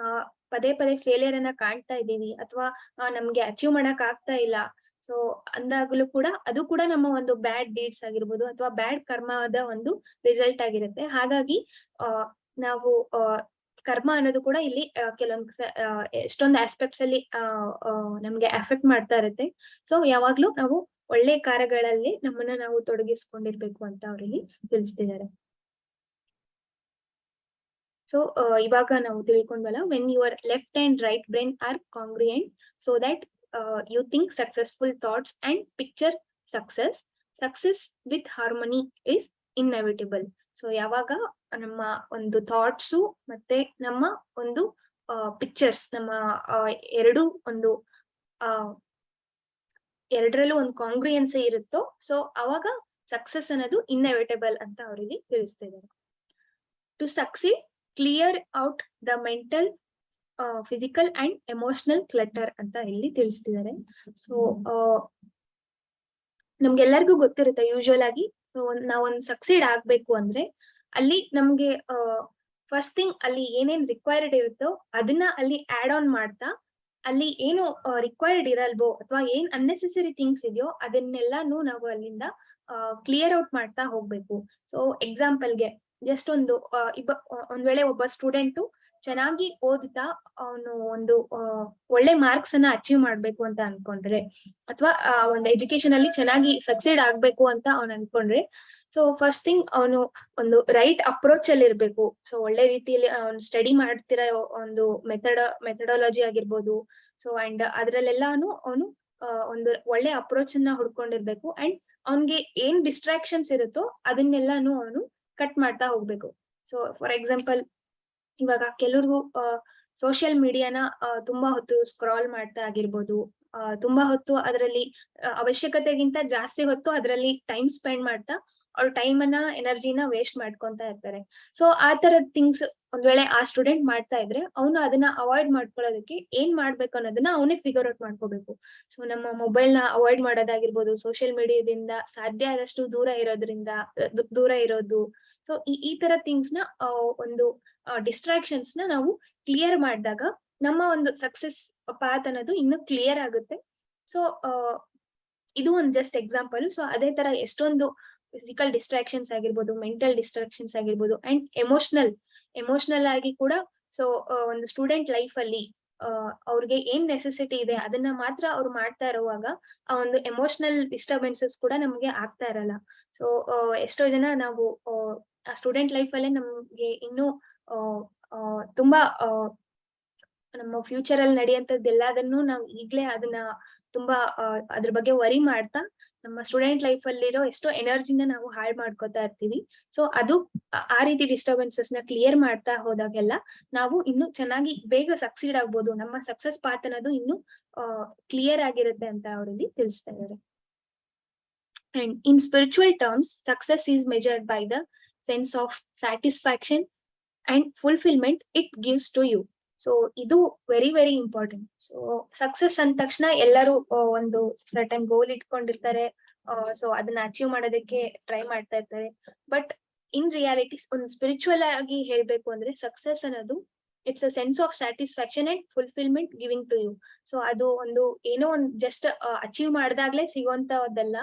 ಪದೇ ಪದೇ ಫೇಲಿಯರ್ ಅನ್ನ ಕಾಣ್ತಾ ಇದ್ದೀವಿ ಅಥವಾ ನಮ್ಗೆ ಅಚೀವ್ ಮಾಡಕ್ ಆಗ್ತಾ ಇಲ್ಲ, ಸೊ ಅಂದಾಗ್ಲೂ ಕೂಡ ಅದು ಕೂಡ ನಮ್ಮ ಒಂದು ಬ್ಯಾಡ್ ಡೀಡ್ಸ್ ಆಗಿರ್ಬೋದು ಅಥವಾ ಬ್ಯಾಡ್ ಕರ್ಮದ ಒಂದು ರಿಸಲ್ಟ್ ಆಗಿರುತ್ತೆ. ಹಾಗಾಗಿ ನಾವು ಕರ್ಮ ಅನ್ನೋದು ಕೂಡ ಇಲ್ಲಿ ಕೆಲವೊಂದು ಎಷ್ಟೊಂದು ಆಸ್ಪೆಕ್ಟ್ಸ್ ಅಲ್ಲಿ ನಮ್ಗೆ ಅಫೆಕ್ಟ್ ಮಾಡ್ತಾ ಇರುತ್ತೆ. ಸೊ ಯಾವಾಗ್ಲೂ ನಾವು ಒಳ್ಳೆ ಕಾರ್ಯಗಳಲ್ಲಿ ನಮ್ಮನ್ನ ನಾವು ತೊಡಗಿಸ್ಕೊಂಡಿರ್ಬೇಕು ಅಂತ ಅವರಲ್ಲಿ ತಿಳಿಸ್ತಿದ್ದಾರೆ. ಸೊ ಇವಾಗ ನಾವು ತಿಳ್ಕೊಂಡ್ವಲ್ಲ, when your left and right brain are congruent so that you think successful thoughts and picture success with harmony is inevitable. So ಯಾವಾಗ ನಮ್ಮ ಒಂದು ಥಾಟ್ಸು ಮತ್ತೆ ನಮ್ಮ ಒಂದು ಪಿಕ್ಚರ್ಸ್ ನಮ್ಮ ಎರಡು ಒಂದು ಎರಡರಲ್ಲೂ ಒಂದು ಕಾಂಗ್ರಿಯನ್ಸಿ ಇರುತ್ತೋ, ಸೊ ಅವಾಗ ಸಕ್ಸಸ್ ಅನ್ನೋದು ಇನ್ಎವಿಟಬಲ್ ಅಂತ ಅವರಿಗೆ ತಿಳಿಸ್ತಾ ಇದ್ದಾರೆ. To succeed clear out the mental physical and emotional clutter ಅಂತ ಇಲ್ಲಿ ತಿಳಿಸ್ತಿದ್ದಾರೆ. ಸೊ ನಮ್ಗೆಲ್ಲರಿಗೂ ಗೊತ್ತಿರುತ್ತೆ ಯೂಶುವಲ್ ಆಗಿ, ಸೊ ನಾವೊಂದು ಸಕ್ಸೀಡ್ ಆಗ್ಬೇಕು ಅಂದ್ರೆ ಅಲ್ಲಿ ನಮ್ಗೆ ಫಸ್ಟ್ ಥಿಂಗ್ ಅಲ್ಲಿ ಏನೇನ್ ರಿಕ್ವೈರ್ಡ್ ಇರುತ್ತೋ ಅದನ್ನ ಅಲ್ಲಿ ಆಡ್ ಆನ್ ಮಾಡ್ತಾ ಅಲ್ಲಿ ಏನು ರಿಕ್ವೈರ್ಡ್ ಇರಲ್ವೋ ಅಥವಾ ಏನ್ ಅನ್ನೆಸೆಸರಿ ಥಿಂಗ್ಸ್ ಇದೆಯೋ ಅದನ್ನೆಲ್ಲಾನು ನಾವು ಅಲ್ಲಿಂದ ಕ್ಲಿಯರ್ ಔಟ್ ಮಾಡ್ತಾ ಹೋಗ್ಬೇಕು. ಸೊ ಎಕ್ಸಾಂಪಲ್ಗೆ ಜಸ್ಟ್ ಒಂದು ಒಂದ್ ವೇಳೆ ಒಬ್ಬ ಸ್ಟೂಡೆಂಟು ಚೆನ್ನಾಗಿ ಓದುತ್ತಾ ಅವನು ಒಂದು ಒಳ್ಳೆ ಮಾರ್ಕ್ಸ್ ಅನ್ನ ಅಚೀವ್ ಮಾಡ್ಬೇಕು ಅಂತ ಅನ್ಕೊಂಡ್ರೆ, ಅಥವಾ ಒಂದು ಎಜುಕೇಶನ್ ಅಲ್ಲಿ ಚೆನ್ನಾಗಿ ಸಕ್ಸೀಡ್ ಆಗ್ಬೇಕು ಅಂತ ಅವ್ನು ಅನ್ಕೊಂಡ್ರೆ, ಸೊ ಫಸ್ಟ್ ಥಿಂಗ್ ಅವನು ಒಂದು ರೈಟ್ ಅಪ್ರೋಚ್ ಅಲ್ಲಿ ಇರ್ಬೇಕು. ಸೊ ಒಳ್ಳೆ ರೀತಿಯಲ್ಲಿ ಅವ್ನು ಸ್ಟಡಿ ಮಾಡ್ತಿರೋ ಒಂದು ಮೆಥಡಾಲಜಿ ಆಗಿರ್ಬೋದು. ಸೊ ಅಂಡ್ ಅದ್ರಲ್ಲೆಲ್ಲಾನು ಅವನು ಒಂದು ಒಳ್ಳೆ ಅಪ್ರೋಚ್ ಅನ್ನ ಹುಡ್ಕೊಂಡಿರ್ಬೇಕು. ಅಂಡ್ ಅವ್ನ್ಗೆ ಏನ್ ಡಿಸ್ಟ್ರಾಕ್ಷನ್ಸ್ ಇರುತ್ತೋ ಅದನ್ನೆಲ್ಲಾನು ಅವನು ಕಟ್ ಮಾಡ್ತಾ ಹೋಗ್ಬೇಕು. ಸೊ ಫಾರ್ ಎಕ್ಸಾಂಪಲ್, ಇವಾಗ ಕೆಲವ್ರಿಗೂ ಸೋಷಿಯಲ್ ಮೀಡಿಯಾನ ತುಂಬಾ ಹೊತ್ತು ಸ್ಕ್ರಾಲ್ ಮಾಡ್ತಾ ಆಗಿರ್ಬೋದು, ತುಂಬಾ ಹೊತ್ತು ಅದರಲ್ಲಿ ಅವಶ್ಯಕತೆಗಿಂತ ಜಾಸ್ತಿ ಹೊತ್ತು ಅದರಲ್ಲಿ ಟೈಮ್ ಸ್ಪೆಂಡ್ ಮಾಡ್ತಾ ಅವ್ರ ಟೈಮ್ ಅನ್ನ ಎನರ್ಜಿನ ವೇಸ್ಟ್ ಮಾಡ್ಕೊಂತ ಇರ್ತಾರೆ. ಸೊ ಆ ತರದ್ ಥಿಂಗ್ಸ್ ಒಂದ್ ವೇಳೆ ಆ ಸ್ಟೂಡೆಂಟ್ ಮಾಡ್ತಾ ಇದ್ರೆ ಅವನು ಅದನ್ನ ಅವಾಯ್ಡ್ ಮಾಡ್ಕೊಳ್ಳೋದಕ್ಕೆ ಏನ್ ಮಾಡ್ಬೇಕು ಅನ್ನೋದನ್ನ ಅವನೇ ಫಿಗರ್ ಔಟ್ ಮಾಡ್ಕೋಬೇಕು. ಸೊ ನಮ್ಮ ಮೊಬೈಲ್ ನ ಅವಾಯ್ಡ್ ಮಾಡೋದಾಗಿರ್ಬೋದು, ಸೋಷಿಯಲ್ ಮೀಡಿಯಾದಿಂದ ಸಾಧ್ಯ ಆದಷ್ಟು ದೂರ ಇರೋದು. ಸೊ ಈ ತರ ಥಿಂಗ್ಸ್ ನ ಒಂದು ಡಿಸ್ಟ್ರಾಕ್ಷನ್ಸ್ ನ ನಾವು ಕ್ಲಿಯರ್ ಮಾಡಿದಾಗ ನಮ್ಮ ಒಂದು ಸಕ್ಸೆಸ್ ಪಾತ್ ಅನ್ನೋದು ಇನ್ನು ಕ್ಲಿಯರ್ ಆಗುತ್ತೆ. ಸೊ ಇದು ಒಂದು ಜಸ್ಟ್ ಎಕ್ಸಾಂಪಲ್. ಸೊ ಅದೇ ತರ ಎಷ್ಟೊಂದು ಫಿಸಿಕಲ್ ಡಿಸ್ಟ್ರಾಕ್ಷನ್ಸ್ ಆಗಿರ್ಬೋದು, ಮೆಂಟಲ್ ಡಿಸ್ಟ್ರಾಕ್ಷನ್ಸ್ ಆಗಿರ್ಬೋದು, ಅಂಡ್ ಎಮೋಷನಲ್ ಆಗಿ ಕೂಡ. ಸೊ ಒಂದು ಸ್ಟೂಡೆಂಟ್ ಲೈಫ್ ಅಲ್ಲಿ ಅವ್ರಿಗೆ ಏನ್ ನೆಸೆಸಿಟಿ ಇದೆ ಅದನ್ನ ಮಾತ್ರ ಅವ್ರು ಮಾಡ್ತಾ ಇರುವಾಗ ಆ ಒಂದು ಎಮೋಷನಲ್ ಡಿಸ್ಟರ್ಬೆನ್ಸಸ್ ಕೂಡ ನಮ್ಗೆ ಆಗ್ತಾ ಇರಲ್ಲ. ಸೊ ಎಷ್ಟೋ ಜನ ನಾವು ಆ ಸ್ಟೂಡೆಂಟ್ ಲೈಫ್ ಅಲ್ಲೇ ನಮ್ಗೆ ಇನ್ನೂ ತುಂಬಾ ನಮ್ಮ ಫ್ಯೂಚರ್ ಅಲ್ಲಿ ನಡೆಯುವಂತದ್ದು ಎಲ್ಲದನ್ನು ನಾವು ಈಗ್ಲೇ ಅದನ್ನ ತುಂಬಾ ಅದ್ರ ಬಗ್ಗೆ ವರಿ ಮಾಡ್ತಾ ನಮ್ಮ ಸ್ಟೂಡೆಂಟ್ ಲೈಫ್ ಅಲ್ಲಿರೋ ಎಷ್ಟೋ ಎನರ್ಜಿನ ನಾವು ಹಾಳು ಮಾಡ್ಕೋತಾ ಇರ್ತೀವಿ. ಸೊ ಅದು ಆ ರೀತಿ ಡಿಸ್ಟರ್ಬೆನ್ಸಸ್ ನ ಕ್ಲಿಯರ್ ಮಾಡ್ತಾ ಹೋದಾಗೆಲ್ಲ ನಾವು ಇನ್ನು ಚೆನ್ನಾಗಿ ಬೇಗ ಸಕ್ಸೀಡ್ ಆಗ್ಬೋದು. ನಮ್ಮ ಸಕ್ಸಸ್ ಪಾತ್ ಅನ್ನೋದು ಇನ್ನು ಕ್ಲಿಯರ್ ಆಗಿರುತ್ತೆ ಅಂತ ಅವರಲ್ಲಿ ತಿಳಿಸ್ತಾ ಇದ್ದಾರೆ. And in spiritual terms, success is measured by the sense of satisfaction and fulfillment it gives to you. So ಇದು ವೆರಿ ಇಂಪಾರ್ಟೆಂಟ್. ಸೊ ಸಕ್ಸಸ್ ಅಂದ ತಕ್ಷಣ ಎಲ್ಲರೂ ಒಂದು ಸರ್ಟನ್ ಗೋಲ್ ಇಟ್ಕೊಂಡಿರ್ತಾರೆ. ಸೊ ಅದನ್ನ ಅಚೀವ್ ಮಾಡೋದಕ್ಕೆ ಟ್ರೈ ಮಾಡ್ತಾ ಇರ್ತಾರೆ. ಬಟ್ ಇನ್ ರಿಯಾಲಿಟಿ ಒಂದು ಸ್ಪಿರಿಚುವಲ್ ಆಗಿ ಹೇಳ್ಬೇಕು ಅಂದ್ರೆ ಸಕ್ಸಸ್ ಅನ್ನೋದು it's a sense of satisfaction and fulfilment giving to you. So ಅದು ಒಂದು ಏನೋ ಒಂದು ಜಸ್ಟ್ ಅಚೀವ್ ಮಾಡಿದಾಗ್ಲೇ ಸಿಗುವಂತದ್ದಲ್ಲ.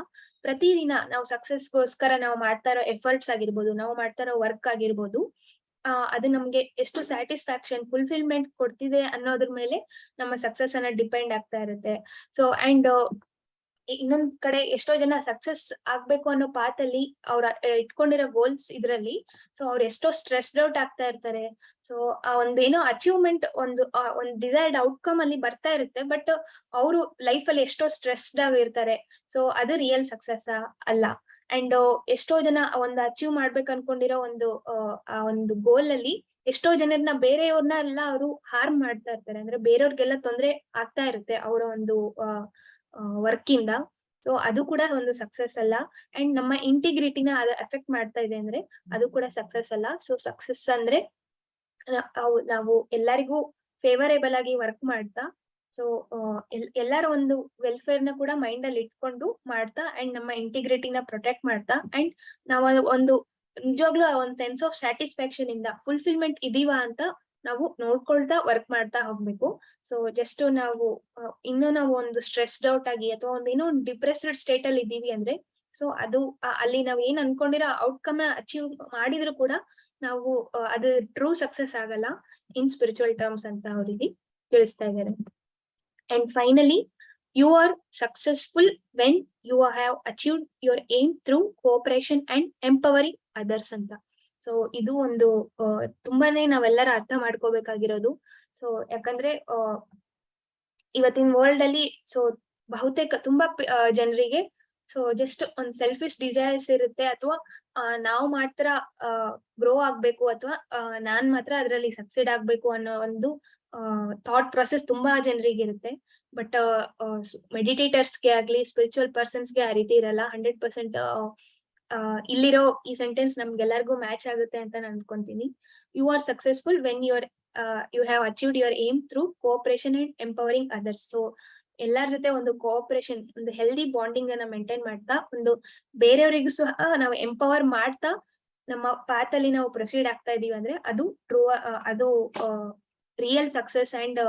ಪ್ರತಿದಿನ ನಾವು ಸಕ್ಸಸ್ಗೋಸ್ಕರ ನಾವು ಮಾಡ್ತಾ ಇರೋ ಎಫರ್ಟ್ಸ್ ಆಗಿರ್ಬೋದು, ನಾವು ಮಾಡ್ತಾ ಇರೋ ವರ್ಕ್ ಆಗಿರ್ಬೋದು, ಅದು ನಮ್ಗೆ ಎಷ್ಟು ಸ್ಯಾಟಿಸ್ಫ್ಯಾಕ್ಷನ್ ಫುಲ್ಫಿಲ್ಮೆಂಟ್ ಕೊಡ್ತಿದೆ ಅನ್ನೋದ್ರ ಮೇಲೆ ನಮ್ಮ ಸಕ್ಸಸ್ ಅನ್ನ ಡಿಪೆಂಡ್ ಆಗ್ತಾ ಇರುತ್ತೆ. ಸೊ ಅಂಡ್ ಇನ್ನೊಂದ್ ಕಡೆ ಎಷ್ಟೋ ಜನ ಸಕ್ಸಸ್ ಆಗ್ಬೇಕು ಅನ್ನೋ ಪಾತ್ ಅಲ್ಲಿ ಅವ್ರ ಇಟ್ಕೊಂಡಿರೋ ಗೋಲ್ಸ್ ಇದ್ರಲ್ಲಿ ಸೊ ಅವ್ರು ಎಷ್ಟೋ ಸ್ಟ್ರೆಸ್ಡ್ ಔಟ್ ಆಗ್ತಾ ಇರ್ತಾರೆ. ಸೊ ಆ ಒಂದೇನೋ ಅಚೀವ್ಮೆಂಟ್ ಒಂದು ಡಿಸೈರ್ಡ್ ಔಟ್ಕಮ್ ಅಲ್ಲಿ ಬರ್ತಾ ಇರುತ್ತೆ, ಬಟ್ ಅವರು ಲೈಫ್ ಅಲ್ಲಿ ಎಷ್ಟೋ ಸ್ಟ್ರೆಸ್ಡ್ ಆಗಿರ್ತಾರೆ. ಸೊ ಅದು ರಿಯಲ್ ಸಕ್ಸಸ್ ಅಲ್ಲ. ಅಂಡ್ ಎಷ್ಟೋ ಜನ ಒಂದು ಅಚೀವ್ ಮಾಡ್ಬೇಕು ಅನ್ಕೊಂಡಿರೋ ಆ ಒಂದು ಗೋಲ್ ಅಲ್ಲಿ ಎಷ್ಟೋ ಜನರನ್ನ ಬೇರೆಯವ್ರನ್ನ ಎಲ್ಲ ಅವರು ಹಾರ್ಮ್ ಮಾಡ್ತಾ ಇರ್ತಾರೆ. ಅಂದ್ರೆ ಬೇರೆಯವ್ರಿಗೆಲ್ಲ ತೊಂದ್ರೆ ಆಗ್ತಾ ಇರುತ್ತೆ ಅವರ ಒಂದು ವರ್ಕ್ ಇಂದ. ಸೊ ಅದು ಕೂಡ ಒಂದು ಸಕ್ಸಸ್ ಅಲ್ಲ. ಅಂಡ್ ನಮ್ಮ ಇಂಟಿಗ್ರಿಟಿನ ಅದು ಎಫೆಕ್ಟ್ ಮಾಡ್ತಾ ಇದೆ ಅಂದ್ರೆ ಅದು ಕೂಡ ಸಕ್ಸಸ್ ಅಲ್ಲ. ಸೊ ಸಕ್ಸಸ್ ಅಂದ್ರೆ ನಾವು ಎಲ್ಲರಿಗೂ ಫೇವರೇಬಲ್ ಆಗಿ ವರ್ಕ್ ಮಾಡ್ತಾ, ಸೊ ಎಲ್ಲರ ಒಂದು ವೆಲ್ಫೇರ್ ನ ಕೂಡ ಮೈಂಡ್ ಅಲ್ಲಿ ಇಟ್ಕೊಂಡು ಮಾಡ್ತಾ, ಅಂಡ್ ನಮ್ಮ ಇಂಟಿಗ್ರಿಟಿನ ಪ್ರೊಟೆಕ್ಟ್ ಮಾಡ್ತಾ, ಅಂಡ್ ನಾವು ಒಂದು ನಿಜವಾಗ್ಲೂ ಒಂದ್ ಸೆನ್ಸ್ ಆಫ್ ಸ್ಯಾಟಿಸ್ಫ್ಯಾಕ್ಷನ್ ಇಂದ ಫುಲ್ಫಿಲ್ಮೆಂಟ್ ಇದೀವಾ ಅಂತ ನಾವು ನೋಡ್ಕೊಳ್ತಾ ವರ್ಕ್ ಮಾಡ್ತಾ ಹೋಗ್ಬೇಕು. ಸೊ ಜಸ್ಟ್ ನಾವು ಒಂದು ಸ್ಟ್ರೆಸ್ಡ್ ಔಟ್ ಆಗಿ ಅಥವಾ ಏನೋ ಒಂದು ಡಿಪ್ರೆಸ್ಡ್ ಸ್ಟೇಟ್ ಅಲ್ಲಿ ಇದ್ದೀವಿ ಅಂದ್ರೆ ಸೊ ಅದು ಅಲ್ಲಿ ನಾವ್ ಏನ್ ಅನ್ಕೊಂಡಿರೋ ಔಟ್ಕಮ್ ನ ಅಚೀವ್ ಮಾಡಿದ್ರು ಕೂಡ ನಾವು ಅದು ಟ್ರೂ ಸಕ್ಸಸ್ ಆಗಲ್ಲ ಇನ್ ಸ್ಪಿರಿಚುವಲ್ ಟರ್ಮ್ಸ್ ಅಂತ ಅವರಿಗೆ ತಿಳಿಸ್ತಾ ಇದ್ದಾರೆ. And finally, you are successful when you have achieved your aim through cooperation and empowering others ಅಂತ. ಸೊ ಇದು ಒಂದು ತುಂಬಾನೇ ನಾವೆಲ್ಲರೂ ಅರ್ಥ ಮಾಡ್ಕೋಬೇಕಾಗಿರೋದು. ಸೊ ಯಾಕಂದ್ರೆ ಇವತ್ತಿನ ವರ್ಲ್ಡ್ ಅಲ್ಲಿ ಸೊ ಬಹುತೇಕ ತುಂಬಾ ಜನರಿಗೆ ಸೊ ಜಸ್ಟ್ ಒಂದ್ ಸೆಲ್ಫಿಶ್ ಡಿಸೈರ್ಸ್ ಇರುತ್ತೆ, ಅಥವಾ ನಾವು ಮಾತ್ರ ಗ್ರೋ ಆಗ್ಬೇಕು, ಅಥವಾ ನಾನ್ ಮಾತ್ರ ಅದ್ರಲ್ಲಿ ಸಕ್ಸೀಡ್ ಆಗ್ಬೇಕು ಅನ್ನೋ ಒಂದು ಥಾಟ್ ಪ್ರೊಸೆಸ್ ತುಂಬಾ ಜನರಿಗೆ ಇರುತ್ತೆ. ಬಟ್ ಮೆಡಿಟೇಟರ್ಸ್ಗೆ ಆಗ್ಲಿ ಸ್ಪಿರಿಚುವಲ್ ಪರ್ಸನ್ಸ್ಗೆ ಆ ರೀತಿ ಇರಲ್ಲ. 100% ಇಲ್ಲಿರೋ ಈ ಸೆಂಟೆನ್ಸ್ ನಮ್ಗೆಲ್ಲರಿಗೂ ಮ್ಯಾಚ್ ಆಗುತ್ತೆ ಅಂತ ನಾನು ಅನ್ಕೊಂತೀನಿ. You are successful when you have achieved your aim through cooperation and empowering others. So ಎಲ್ಲರ ಜೊತೆ ಒಂದು ಕೋಆಪರೇಷನ್, ಒಂದು ಹೆಲ್ದಿ ಬಾಂಡಿಂಗ್ ಅನ್ನ ಮೇಂಟೈನ್ ಮಾಡ್ತಾ, ಒಂದು ಬೇರೆಯವರಿಗೂ ಸಹ ನಾವು ಎಂಪವರ್ ಮಾಡ್ತಾ ನಮ್ಮ ಪಾತ್ ಅಲ್ಲಿ ನಾವು ಪ್ರೊಸೀಡ್ ಆಗ್ತಾ ಇದೀವಿ ಅಂದ್ರೆ ಅದು ರಿಯಲ್ ಸಕ್ಸಸ್ ಅಂಡ್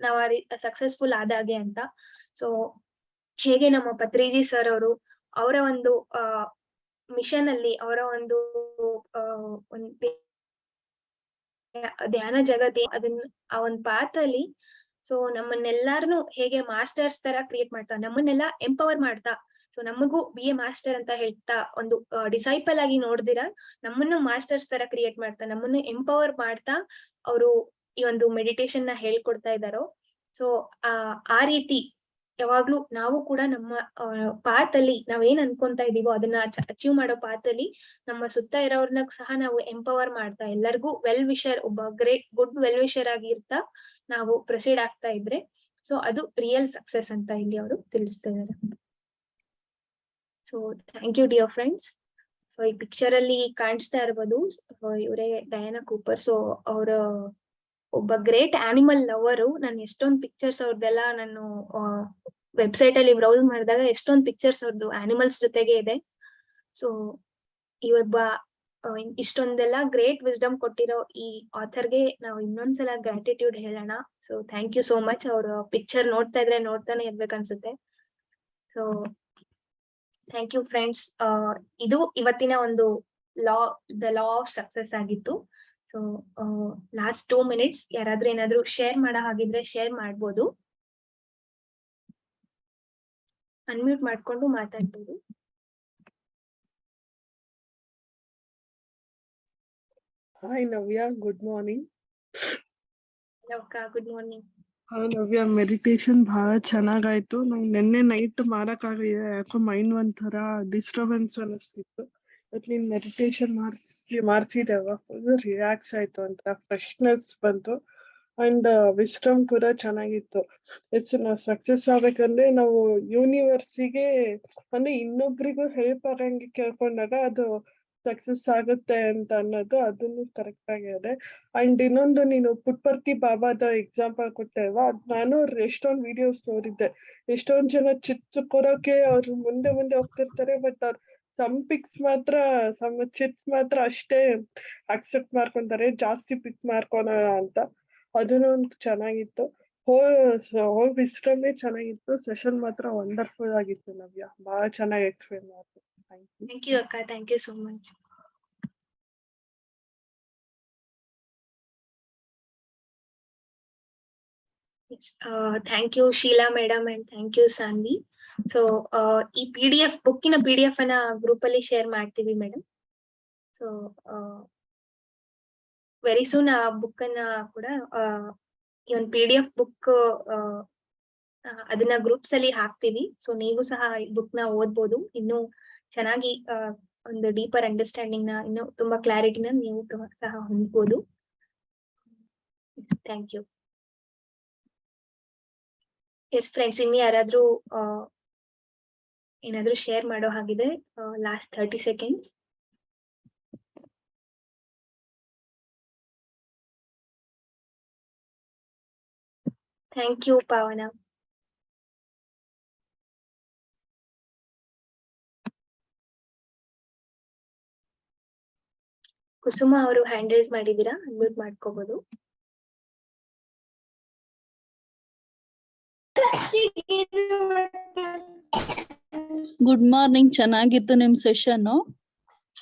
ನಾವು ಸಕ್ಸಸ್ಫುಲ್ ಆದಾಗೆ ಅಂತ. ಸೊ ಹೇಗೆ ನಮ್ಮ ಪತ್ರಿಜಿ ಸರ್ ಅವರ ಒಂದು ಮಿಷನ್ ಅಲ್ಲಿ ಅವರ ಒಂದು ಧ್ಯಾನ ಜಗತಿ ಅದನ್ನ ಆ ಒಂದು ಪಾತ್ ಅಲ್ಲಿ ಸೊ ನಮ್ಮನ್ನೆಲ್ಲಾರನು ಹೇಗೆ ಮಾಸ್ಟರ್ಸ್ ತರ ಕ್ರಿಯೇಟ್ ಮಾಡ್ತಾ ನಮ್ಮನ್ನೆಲ್ಲ ಎಂಪವರ್ ಮಾಡ್ತಾ ಸೊ ನಮಗೂ ಬಿ ಎ ಮಾಸ್ಟರ್ ಅಂತ ಹೇಳ್ತಾ ಒಂದು ಡಿಸೈಪಲ್ ಆಗಿ ನೋಡ್ದಿರಾ ನಮ್ಮನ್ನು ಮಾಸ್ಟರ್ಸ್ ತರ ಕ್ರಿಯೇಟ್ ಮಾಡ್ತಾ ನಮ್ಮನ್ನು ಎಂಪವರ್ ಮಾಡ್ತಾ ಅವರು ಈ ಒಂದು ಮೆಡಿಟೇಷನ್ ನ ಹೇಳ್ಕೊಡ್ತಾ ಇದ್ದಾರೋ ಸೊ ಆ ರೀತಿ ಯಾವಾಗ್ಲೂ ನಾವು ಕೂಡ ನಮ್ಮ ಪಾತ್ ಅಲ್ಲಿ ನಾವೇನ್ ಅನ್ಕೊಂತಾ ಇದೀವೋ ಅದನ್ನ ಅಚೀವ್ ಮಾಡೋ ಪಾತ್ ಅಲ್ಲಿ ನಮ್ಮ ಸುತ್ತ ಇರೋರ್ನ ಸಹ ನಾವು ಎಂಪವರ್ ಮಾಡ್ತಾ ಎಲ್ಲರಿಗೂ ವೆಲ್ ವಿಷರ್ ಒಬ್ಬ ಗ್ರೇಟ್ ಗುಡ್ ವೆಲ್ ವಿಷರ್ ಆಗಿ ಇರ್ತಾ ನಾವು ಪ್ರೊಸೀಡ್ ಆಗ್ತಾ ಇದ್ರೆ ಸೊ ಅದು ರಿಯಲ್ ಸಕ್ಸಸ್ ಅಂತ ಇಲ್ಲಿ ಅವರು ತಿಳಿಸ್ತಾ ಇದ್ದಾರೆ. So thank you dear friends. So ಈ ಪಿಕ್ಚರ್ ಅಲ್ಲಿ ಕಾಣಿಸ್ತಾ ಇರ್ಬೋದು ಇವರೇ ಡಯಾನಾ ಕೂಪರ್. ಸೊ ಅವರ ಒಬ್ಬ ಗ್ರೇಟ್ ಆನಿಮಲ್ ಲವರು. ನಾನು ಎಷ್ಟೊಂದು ಪಿಕ್ಚರ್ಸ್ ಅವ್ರದ್ದೆಲ್ಲ ನಾನು ವೆಬ್ಸೈಟ್ ಅಲ್ಲಿ ಬ್ರೌಸ್ ಮಾಡಿದಾಗ ಎಷ್ಟೊಂದು ಪಿಕ್ಚರ್ಸ್ ಅವ್ರದ್ದು ಆನಿಮಲ್ಸ್ ಜೊತೆಗೆ ಇದೆ. ಸೊ ಇವೊಬ್ಬ ಇಷ್ಟೊಂದೆಲ್ಲ ಗ್ರೇಟ್ ವಿಸ್ಡಮ್ ಕೊಟ್ಟಿರೋ ಈ ಆಥರ್ಗೆ ನಾವು ಇನ್ನೊಂದ್ಸಲ ಗ್ರಾಟಿಟ್ಯೂಡ್ ಹೇಳೋಣ. So thank you so much. ಅವ್ರ ಪಿಕ್ಚರ್ ನೋಡ್ತಾ ಇದ್ರೆ ನೋಡ್ತಾನೆ ಇರ್ಬೇಕನ್ಸುತ್ತೆ. So thank you friends. ಇದು ಇವತ್ತಿನ ಒಂದು ದ ಲಾ ಆಫ್ ಸಕ್ಸಸ್ ಆಗಿತ್ತು. ಸೊ ಲಾಸ್ಟ್ 2 minutes ಯಾರಾದ್ರೂ ಏನಾದ್ರು ಶೇರ್ ಮಾಡೋ ಹಾಗಿದ್ರೆ ಶೇರ್ ಮಾಡ್ಬೋದು. ಅನ್ಮ್ಯೂಟ್ ಮಾಡ್ಕೊಂಡು ಮಾತಾಡ್ಬೋದು. Hi Navya, good morning. Good morning. Navya, meditation ಬಹಳ ಚೆನ್ನಾಗಾಯ್ತು. ನಂಗೆ ನಿನ್ನೆ ನೈಟ್ ಮಾಡಕ್ಕಾಗಲಿಲ್ಲ, ಯಾಕೋ ಮೈಂಡ್ ಒಂಥರ ಡಿಸ್ಟರ್ಬೆನ್ಸ್ ಅನಿಸ್ತಿತ್ತು. ಬಟ್ ನೀನ್ ಮೆಡಿಟೇಷನ್ ಮಾಡ್ಸಿದೆವ ಫುಲ್ ರಿಲ್ಯಾಕ್ಸ್ ಆಯ್ತು, ಒಂಥರ ಫ್ರೆಶ್ನೆಸ್ ಬಂತು. ಅಂಡ್ ವಿಸ್ಡಮ್ ಕೂಡ ಚೆನ್ನಾಗಿತ್ತು. ಎಷ್ಟು ನಾವು ಸಕ್ಸಸ್ ಆಗ್ಬೇಕಂದ್ರೆ ನಾವು ಯೂನಿವರ್ಸಿಗೆ ಅಂದ್ರೆ ಇನ್ನೊಬ್ರಿಗೂ ಹೆಲ್ಪ್ ಆಗಂಗೆ ಕೇಳ್ಕೊಂಡಾಗ ಅದು ಸಕ್ಸಸ್ ಆಗುತ್ತೆ ಅಂತ ಅನ್ನೋದು ಅದನ್ನು ಕರೆಕ್ಟ್ ಆಗಿದೆ. ಅಂಡ್ ಇನ್ನೊಂದು, ನೀನು ಪುಟ್ಪರ್ತಿ ಬಾಬಾದ ಎಕ್ಸಾಂಪಲ್ ಕೊಟ್ಟೆಲ್ವಾ, ನಾನು ಎಷ್ಟೊಂದು ವಿಡಿಯೋಸ್ ನೋಡಿದ್ದೆ. ಎಷ್ಟೊಂದ್ ಜನ ಚಿಟ್ಸ್ ಕೊಡೋಕೆ ಅವ್ರು ಮುಂದೆ ಹೋಗ್ತಿರ್ತಾರೆ, ಬಟ್ ಅವ್ರು ಸಮ್ ಚಿಟ್ಸ್ ಮಾತ್ರ ಅಷ್ಟೇ ಅಕ್ಸೆಪ್ಟ್ ಮಾಡ್ಕೊಂತಾರೆ, ಜಾಸ್ತಿ ಪಿಕ್ ಮಾಡ್ಕೊಳಲ್ಲ ಅಂತ. ಅದನ್ನು ಚೆನ್ನಾಗಿತ್ತು. ಹೋಲ್ ವಿಸ್ಡಮೇ ಚೆನ್ನಾಗಿತ್ತು. ಸೆಷನ್ ಮಾತ್ರ ವಂಡರ್ಫುಲ್ ಆಗಿತ್ತು ನವ್ಯ, ಬಹಳ ಚೆನ್ನಾಗಿ ಎಕ್ಸ್ಪ್ಲೇನ್ ಮಾಡ್ತು. ಥ್ಯಾಂಕ್ ಯು ಅಕ್ಕ, thank you so much. Thank you Sheela madam and thank you Saanvi. So ಈ PDF ಬುಕ್ಕಿನ PDF ಅನ್ನ ಗ್ರೂಪ್ ಅಲ್ಲಿ ಶೇರ್ ಮಾಡ್ತೀವಿ ಮೇಡಮ್. ಸೊ ವೆರಿ ಸೂನ್ ಆ ಬುಕ್ ಅನ್ನ ಕೂಡ ಈ ಒಂದು PDF ಬುಕ್ ಅದನ್ನ ಗ್ರೂಪ್ಸ್ ಅಲ್ಲಿ ಹಾಕ್ತೀವಿ. ಸೊ ನೀವು ಸಹ ಈ ಬುಕ್ ನ ಓದ್ಬೋದು. ಇನ್ನು ಚೆನ್ನಾಗಿ ಒಂದು ಡೀಪರ್ ಅಂಡರ್ಸ್ಟ್ಯಾಂಡಿಂಗ್ ನ ಇನ್ನು ತುಂಬಾ ಕ್ಲಾರಿಟಿನ ನೀವು ಸಹ ಹೊಂದ್ಬೋದು. Thank you. ಎಸ್ ಫ್ರೆಂಡ್ಸ್, ಇನ್ನು ಯಾರಾದ್ರೂ ಏನಾದ್ರೂ ಶೇರ್ ಮಾಡೋ ಹಾಗಿದೆ last 30 seconds. Thank you Pavana. Kusuma ಅವರು ಹ್ಯಾಂಡ್ ರೈಸ್ ಮಾಡಿದೀರಾ, ಅನ್ಮ್ಯೂಟ್ ಮಾಡ್ಕೋಬಹುದು. Good morning. ಚೆನ್ನಾಗಿತ್ತು ನಿಮ್ ಸೆಷನ್.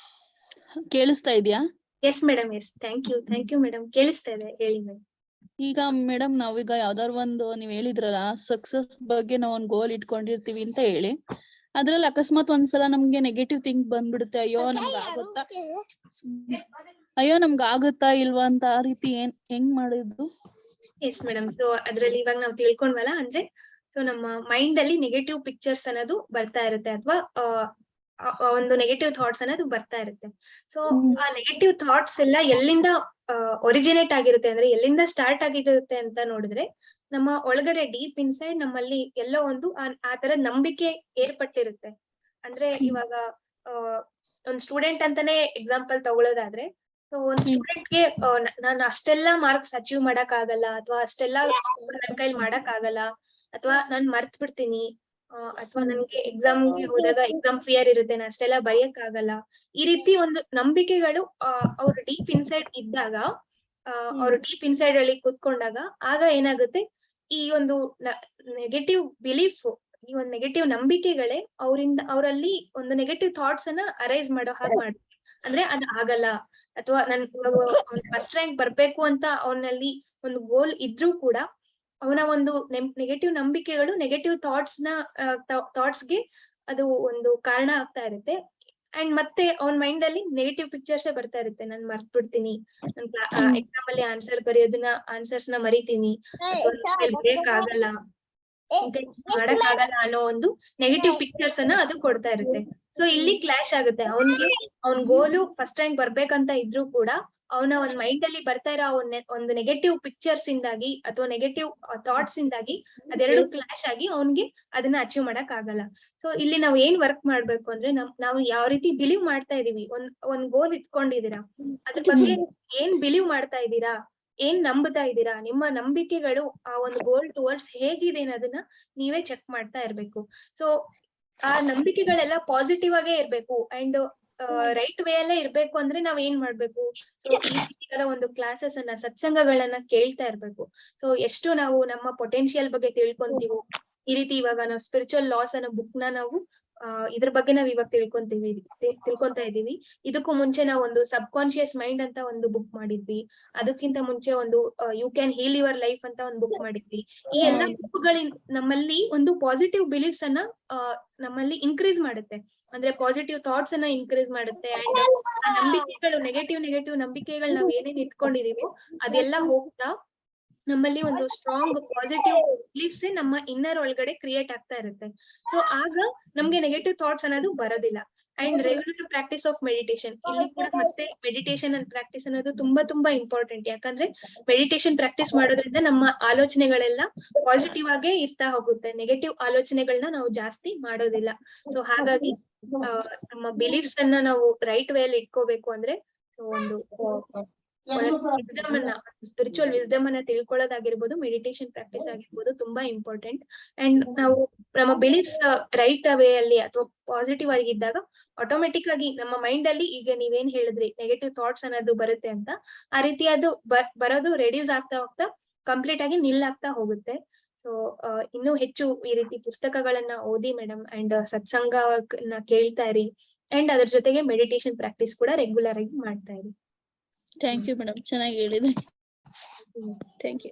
ಕೇಳಿಸ್ತಾ ಇದೆಯಾ? Yes madam, yes. Thank you madam. ಕೇಳಿಸ್ತಾ ಇದೆ, ಹೇಳಿ ಮೇಡಮ್. ಈಗ ಮೇಡಮ್, ನಾವೀಗ ಯಾವ್ದಾರು ಒಂದು ನೀವ್ ಹೇಳಿದ್ರಲ್ಲ, ಸಕ್ಸಸ್ ಬಗ್ಗೆ ನಾವ್ ಒಂದ್ ಗೋಲ್ ಇಟ್ಕೊಂಡಿರ್ತೀವಿ ಅಂತ ಹೇಳಿ, ಅದ್ರಲ್ಲಿ ಅಕಸ್ಮಾತ್ ಒಂದ್ಸಲ ನಮ್ಗೆ ನೆಗೆಟಿವ್ ಥಿಂಕ್ ಬಂದ್ಬಿಡುತ್ತೆ. ಅಯ್ಯೋ ನಮ್ಗ ಆಗುತ್ತಾ ಇಲ್ವಾ ಅಂತ. ಆ ರೀತಿ ಹೆಂಗ್ ಮಾಡಿದ್ದು? Yes madam. ಸೊ ಅದ್ರಲ್ಲಿ ಇವಾಗ ನಾವು ತಿಳ್ಕೊಂಡ್ವಲ್ಲ, ಅಂದ್ರೆ ಸೊ ನಮ್ಮ ಮೈಂಡ್ ಅಲ್ಲಿ ನೆಗೆಟಿವ್ ಪಿಕ್ಚರ್ಸ್ ಅನ್ನೋದು ಬರ್ತಾ ಇರುತ್ತೆ, ಅಥವಾ ಒಂದು ನೆಗೆಟಿವ್ ಥಾಟ್ಸ್ ಅನ್ನೋದು ಬರ್ತಾ ಇರುತ್ತೆ. ಸೊ ಆ ನೆಗೆಟಿವ್ ಥಾಟ್ಸ್ ಎಲ್ಲ ಎಲ್ಲಿಂದ ಒರಿಜಿನೇಟ್ ಆಗಿರುತ್ತೆ, ಅಂದ್ರೆ ಎಲ್ಲಿಂದ ಸ್ಟಾರ್ಟ್ ಆಗಿರುತ್ತೆ ಅಂತ ನೋಡಿದ್ರೆ, ನಮ್ಮ ಒಳಗಡೆ ಡೀಪ್ ಇನ್ಸೈಡ್ ನಮ್ಮಲ್ಲಿ ಎಲ್ಲೋ ಒಂದು ಆ ತರ ನಂಬಿಕೆ ಏರ್ಪಟ್ಟಿರುತ್ತೆ. ಅಂದ್ರೆ ಇವಾಗ ಒಂದ್ ಸ್ಟೂಡೆಂಟ್ ಅಂತಾನೆ ಎಕ್ಸಾಂಪಲ್ ತಗೊಳ್ಳೋದಾದ್ರೆ, ಸೊ ಒಂದ್ ಸ್ಟೂಡೆಂಟ್ಗೆ ನಾನು ಅಷ್ಟೆಲ್ಲ ಮಾರ್ಕ್ಸ್ ಅಚೀವ್ ಮಾಡಕ್ ಆಗಲ್ಲ, ಅಥವಾ ಅಷ್ಟೆಲ್ಲ ನನ್ನ ಕೈಲಿ ಮಾಡಕ್ ಆಗಲ್ಲ, ಅಥವಾ ನಾನ್ ಮರ್ತ್ ಬಿಡ್ತೀನಿ, ಅಥವಾ ನನ್ಗೆ ಎಕ್ಸಾಮ್ಗೆ ಹೋದಾಗ ಎಕ್ಸಾಮ್ ಫಿಯರ್ ಇರುತ್ತೆ, ನಾನು ಅಷ್ಟೆಲ್ಲ ಬರೆಯಕ್ ಆಗಲ್ಲ. ಈ ರೀತಿ ಒಂದು ನಂಬಿಕೆಗಳು ಅವ್ರ ಡೀಪ್ ಇನ್ಸೈಡ್ ಇದ್ದಾಗ, ಅವ್ರ ಡೀಪ್ ಇನ್ಸೈಡ್ ಅಲ್ಲಿ ಕೂತ್ಕೊಂಡಾಗ, ಆಗ ಏನಾಗುತ್ತೆ, ಈ ಒಂದು ನೆಗೆಟಿವ್ ಬಿಲೀಫ್ ಈ ಒಂದು ನೆಗೆಟಿವ್ ನಂಬಿಕೆಗಳೇ ಅವರಲ್ಲಿ ಒಂದು ನೆಗೆಟಿವ್ ಥಾಟ್ಸ್ ಅನ್ನ ಅರೈಸ್ ಮಾಡೋ ಹಾಗೆ ಮಾಡುತ್ತೆ. ಅಂದ್ರೆ ಅದ್ ಆಗಲ್ಲ, ಅಥವಾ ನನ್ ಫಸ್ಟ್ ರ್ಯಾಂಕ್ ಬರ್ಬೇಕು ಅಂತ ಅವನಲ್ಲಿ ಒಂದು ಗೋಲ್ ಇದ್ರೂ ಕೂಡ ಅವನ ಒಂದು ನೆಗೆಟಿವ್ ನಂಬಿಕೆಗಳು, ನೆಗೆಟಿವ್ ಥಾಟ್ಸ್ಗೆ ಅದು ಒಂದು ಕಾರಣ ಆಗ್ತಾ ಇರುತ್ತೆ. ಅಂಡ್ ಮತ್ತೆ ಅವನ್ ಮೈಂಡ್ ಅಲ್ಲಿ ನೆಗೆಟಿವ್ ಪಿಕ್ಚರ್ಸ್ ಬರ್ತಾ ಇರುತ್ತೆ. ನಾನ್ ಮರ್ತ್ ಬಿಡ್ತೀನಿ, ಎಕ್ಸಾಮ್ ಅಲ್ಲಿ ಆನ್ಸರ್ಸ್ ನ ಮರಿತೀನಿ, ಬ್ರೇಕ್ ಆಗಲ್ಲ, ಮಾಡಕ್ ಆಗಲ್ಲ ಅನ್ನೋ ಒಂದು ನೆಗೆಟಿವ್ ಪಿಕ್ಚರ್ಸ್ ಅನ್ನ ಅದು ಕೊಡ್ತಾ ಇರುತ್ತೆ. ಸೊ ಇಲ್ಲಿ ಕ್ಲಾಶ್ ಆಗುತ್ತೆ. ಅವ್ನ್ ಗೋಲು ಫಸ್ಟ್ ರ್ಯಾಂಕ್ ಬರ್ಬೇಕಂತ ಇದ್ರೂ ಕೂಡ ಅವನ ಒಂದ್ ಮೈಂಡ್ ಅಲ್ಲಿ ಬರ್ತಾ ಇರೋ ಒಂದು ನೆಗೆಟಿವ್ ಪಿಕ್ಚರ್ಸ್ ಇಂದಾಗಿ ಅಥವಾ ನೆಗೆಟಿವ್ ಥಾಟ್ಸ್ ಇಂದಾಗಿ ಅದೆರಡು ಕ್ಲಾಶ್ ಆಗಿ ಅವನ್ಗೆ ಅದನ್ನ ಅಚೀವ್ ಮಾಡಕ್ ಆಗಲ್ಲ. ಸೊ ಇಲ್ಲಿ ನಾವ್ ಏನ್ ವರ್ಕ್ ಮಾಡ್ಬೇಕು ಅಂದ್ರೆ ನಾವು ಯಾವ ರೀತಿ ಬಿಲೀವ್ ಮಾಡ್ತಾ ಇದೀವಿ, ಒಂದ್ ಗೋಲ್ ಇಟ್ಕೊಂಡಿದೀರಾ, ಅದ್ರ ಬಗ್ಗೆ ಏನ್ ಬಿಲೀವ್ ಮಾಡ್ತಾ ಇದ್ದೀರಾ, ಏನ್ ನಂಬ್ತಾ ಇದ್ದೀರಾ, ನಿಮ್ಮ ನಂಬಿಕೆಗಳು ಆ ಒಂದು ಗೋಲ್ ಟುವರ್ಡ್ಸ್ ಹೇಗಿದೆ ಅನ್ನೋದನ್ನ ನೀವೇ ಚೆಕ್ ಮಾಡ್ತಾ ಇರ್ಬೇಕು. ಸೊ ಆ ನಂಬಿಕೆಗಳೆಲ್ಲ ಪಾಸಿಟಿವ್ ಆಗೇ ಇರ್ಬೇಕು ಅಂಡ್ ರೈಟ್ ವೇ ಅಲ್ಲೇ ಇರ್ಬೇಕು ಅಂದ್ರೆ ನಾವ್ ಏನ್ ಮಾಡ್ಬೇಕು, ಸೊ ಈ ತರ ಒಂದು ಕ್ಲಾಸಸ್ ಅನ್ನ, ಸತ್ಸಂಗಗಳನ್ನ ಕೇಳ್ತಾ ಇರ್ಬೇಕು. ಸೊ ಎಷ್ಟು ನಾವು ನಮ್ಮ ಪೊಟೆನ್ಶಿಯಲ್ ಬಗ್ಗೆ ತಿಳ್ಕೊಂತೀವೋ, ಈ ರೀತಿ ಇವಾಗ ನಾವು ಸ್ಪಿರಿಚುವಲ್ ಲಾಸ್ ಅನ್ನೋ ಬುಕ್ ನ ನಾವು ಇದ್ರ ಬಗ್ಗೆ ನಾವ್ ಇವಾಗ ತಿಳ್ಕೊಂತಾ ಇದೀವಿ. ಇದಕ್ಕೂ ಮುಂಚೆ ನಾವು ಒಂದು ಸಬ್ ಕಾನ್ಶಿಯಸ್ ಮೈಂಡ್ ಅಂತ ಒಂದು ಬುಕ್ ಮಾಡಿದ್ವಿ. ಅದಕ್ಕಿಂತ ಮುಂಚೆ ಒಂದು you can heal your life ಅಂತ ಒಂದು ಬುಕ್ ಮಾಡಿದ್ವಿ. ಈ ಎಲ್ಲಾ ಬುಕ್ಗಳಿಂದ ನಮ್ಮಲ್ಲಿ ಒಂದು ಪಾಸಿಟಿವ್ ಬಿಲೀಫ್ಸ್ ಅನ್ನ ನಮ್ಮಲ್ಲಿ ಇನ್ಕ್ರೀಸ್ ಮಾಡುತ್ತೆ, ಅಂದ್ರೆ ಪಾಸಿಟಿವ್ ಥಾಟ್ಸ್ ಅನ್ನ ಇನ್ಕ್ರೀಸ್ ಮಾಡುತ್ತೆ. ಅಂಡ್ ಆ ನಂಬಿಕೆಗಳು, ನೆಗೆಟಿವ್ ನಂಬಿಕೆಗಳು ನಾವ್ ಏನೇನ್ ಇಟ್ಕೊಂಡಿದೀವೋ ಅದೆಲ್ಲ ಹೋಗ್ತಾ ನಮ್ಮಲ್ಲಿ ಒಂದು ಸ್ಟ್ರಾಂಗ್ ಪಾಸಿಟಿವ್ ಬಿಲೀಫ್ಸ್ ನಮ್ಮ ಇನ್ನರ್ ಒಳಗಡೆ ಕ್ರಿಯೇಟ್ ಆಗ್ತಾ ಇರುತ್ತೆ. ಸೊ ಆಗ ನಮ್ಗೆ ನೆಗೆಟಿವ್ ಥಾಟ್ಸ್ ಅನ್ನೋದು ಬರೋದಿಲ್ಲ. And regular practice of meditation, ಇಲ್ಲಿ ಕೂಡ ಮತ್ತೆ ಮೆಡಿಟೇಷನ್ ಅಂಡ್ ಪ್ರಾಕ್ಟೀಸ್ ಅನ್ನೋದು ತುಂಬಾ ಇಂಪಾರ್ಟೆಂಟ್. ಯಾಕಂದ್ರೆ ಮೆಡಿಟೇಷನ್ ಪ್ರಾಕ್ಟೀಸ್ ಮಾಡೋದ್ರಿಂದ ನಮ್ಮ ಆಲೋಚನೆಗಳೆಲ್ಲ ಪಾಸಿಟಿವ್ ಆಗೇ ಇರ್ತಾ ಹೋಗುತ್ತೆ, ನೆಗೆಟಿವ್ ಆಲೋಚನೆಗಳನ್ನ ನಾವು ಜಾಸ್ತಿ ಮಾಡೋದಿಲ್ಲ. ಸೊ ಹಾಗಾಗಿ ನಮ್ಮ ಬಿಲೀಫ್ಸ್ ಅನ್ನ ನಾವು ರೈಟ್ ವೇ ಅಲ್ಲಿ ಇಟ್ಕೋಬೇಕು ಅಂದ್ರೆ ಒಂದು ಸ್ಪಿರಿಚುವಲ್ ವಿಸ್ಡಮ್ ಅನ್ನ ತಿಳ್ಕೊಳ್ಳೋದಾಗಿರ್ಬೋದು, ಮೆಡಿಟೇಷನ್ ಪ್ರಾಕ್ಟೀಸ್ ಆಗಿರ್ಬೋದು, ತುಂಬಾ ಇಂಪಾರ್ಟೆಂಟ್. ಅಂಡ್ ನಾವು ನಮ್ಮ ಬಿಲೀಫ್ಸ್ ರೈಟ್ ವೇ ಅಲ್ಲಿ ಅಥವಾ ಪಾಸಿಟಿವ್ ಆಗಿದ್ದಾಗ ಆಟೋಮೆಟಿಕ್ ಆಗಿ ನಮ್ಮ ಮೈಂಡ್ ಅಲ್ಲಿ, ಈಗ ನೀವೇನ್ ಹೇಳಿದ್ರಿ ನೆಗೆಟಿವ್ ಥಾಟ್ಸ್ ಅನ್ನೋದು ಬರುತ್ತೆ ಅಂತ, ಆ ರೀತಿ ಅದು ಬರೋದು ರೆಡ್ಯೂಸ್ ಆಗ್ತಾ ಹೋಗ್ತಾ ಕಂಪ್ಲೀಟ್ ಆಗಿ ನಿಲ್ಲಾಗ್ತಾ ಹೋಗುತ್ತೆ. ಸೊ ಇನ್ನೂ ಹೆಚ್ಚು ಈ ರೀತಿ ಪುಸ್ತಕಗಳನ್ನ ಓದಿ ಮೇಡಮ್, ಅಂಡ್ ಸತ್ಸಂಗನ ಕೇಳ್ತಾ ಇರಿ, ಅಂಡ್ ಅದ್ರ ಜೊತೆಗೆ ಮೆಡಿಟೇಷನ್ ಪ್ರಾಕ್ಟೀಸ್ ಕೂಡ ರೆಗ್ಯುಲರ್ ಆಗಿ ಮಾಡ್ತಾ ಇರಿ. ಥ್ಯಾಂಕ್ ಯು ಮೇಡಮ್, ಚೆನ್ನಾಗಿ ಹೇಳಿದ್ರಿ. Thank you.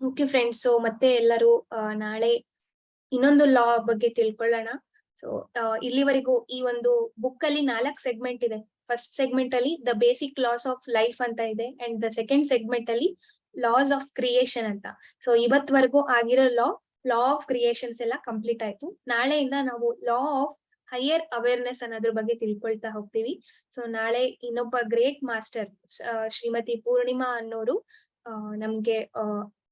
Okay friends, so ಮತ್ತೆ ಎಲ್ಲರೂ ನಾಳೆ ಇನ್ನೊಂದು ಲಾ ಬಗ್ಗೆ ತಿಳ್ಕೊಳ್ಳೋಣ. ಸೊ ಇಲ್ಲಿವರೆಗೂ ಈ ಒಂದು ಬುಕ್ ಅಲ್ಲಿ 4 ಸೆಗ್ಮೆಂಟ್ ಇದೆ. ಫಸ್ಟ್ ಸೆಗ್ಮೆಂಟ್ ಅಲ್ಲಿ the basic loss of life ಅಂತ ಇದೆ, ಅಂಡ್ ದ ಸೆಕೆಂಡ್ ಸೆಗ್ಮೆಂಟ್ ಅಲ್ಲಿ ಲಾಸ್ ಆಫ್ ಕ್ರಿಯೇಷನ್ ಅಂತ. ಸೊ ಇವತ್ವರೆಗೂ ಆಗಿರೋ ಲಾ ಆಫ್ ಕ್ರಿಯೇಷನ್ಸ್ ಎಲ್ಲ ಕಂಪ್ಲೀಟ್ ಆಯ್ತು. ನಾಳೆಯಿಂದ ನಾವು ಲಾ ಆಫ್ ಹೈಯರ್ ಅವೇರ್ನೆಸ್ ಅನ್ನೋದ್ರ ಬಗ್ಗೆ ತಿಳ್ಕೊಳ್ತಾ ಹೋಗ್ತೀವಿ. ಸೊ ನಾಳೆ ಇನ್ನೊಬ್ಬ ಗ್ರೇಟ್ ಮಾಸ್ಟರ್ ಶ್ರೀಮತಿ ಪೂರ್ಣಿಮಾ ಅನ್ನೋರು ನಮ್ಗೆ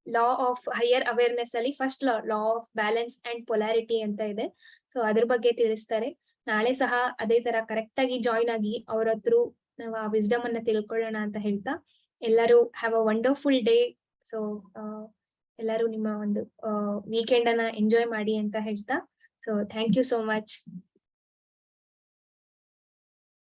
ಲಾ ಆಫ್ ಹೈಯರ್ ಅವೇರ್ನೆಸ್ ಅಲ್ಲಿ first law of balance and polarity ಅಂತ ಇದೆ. ಸೊ ಅದ್ರ ಬಗ್ಗೆ ತಿಳಿಸ್ತಾರೆ. ನಾಳೆ ಸಹ ಅದೇ ತರ ಕರೆಕ್ಟ್ ಆಗಿ ಜಾಯಿನ್ ಆಗಿ ಅವ್ರ ಹತ್ರ ನಾವು ಆ ವಿಸ್ಡಮ್ ಅನ್ನ ತಿಳ್ಕೊಳ್ಳೋಣ ಅಂತ ಹೇಳ್ತಾ, ಎಲ್ಲರೂ have a wonderful day. So ಎಲ್ಲರೂ ನಿಮ್ಮ ಒಂದು ವೀಕೆಂಡ್ ಅನ್ನ ಎಂಜಾಯ್ ಮಾಡಿ ಅಂತ ಹೇಳ್ತಾ, so thank you so much.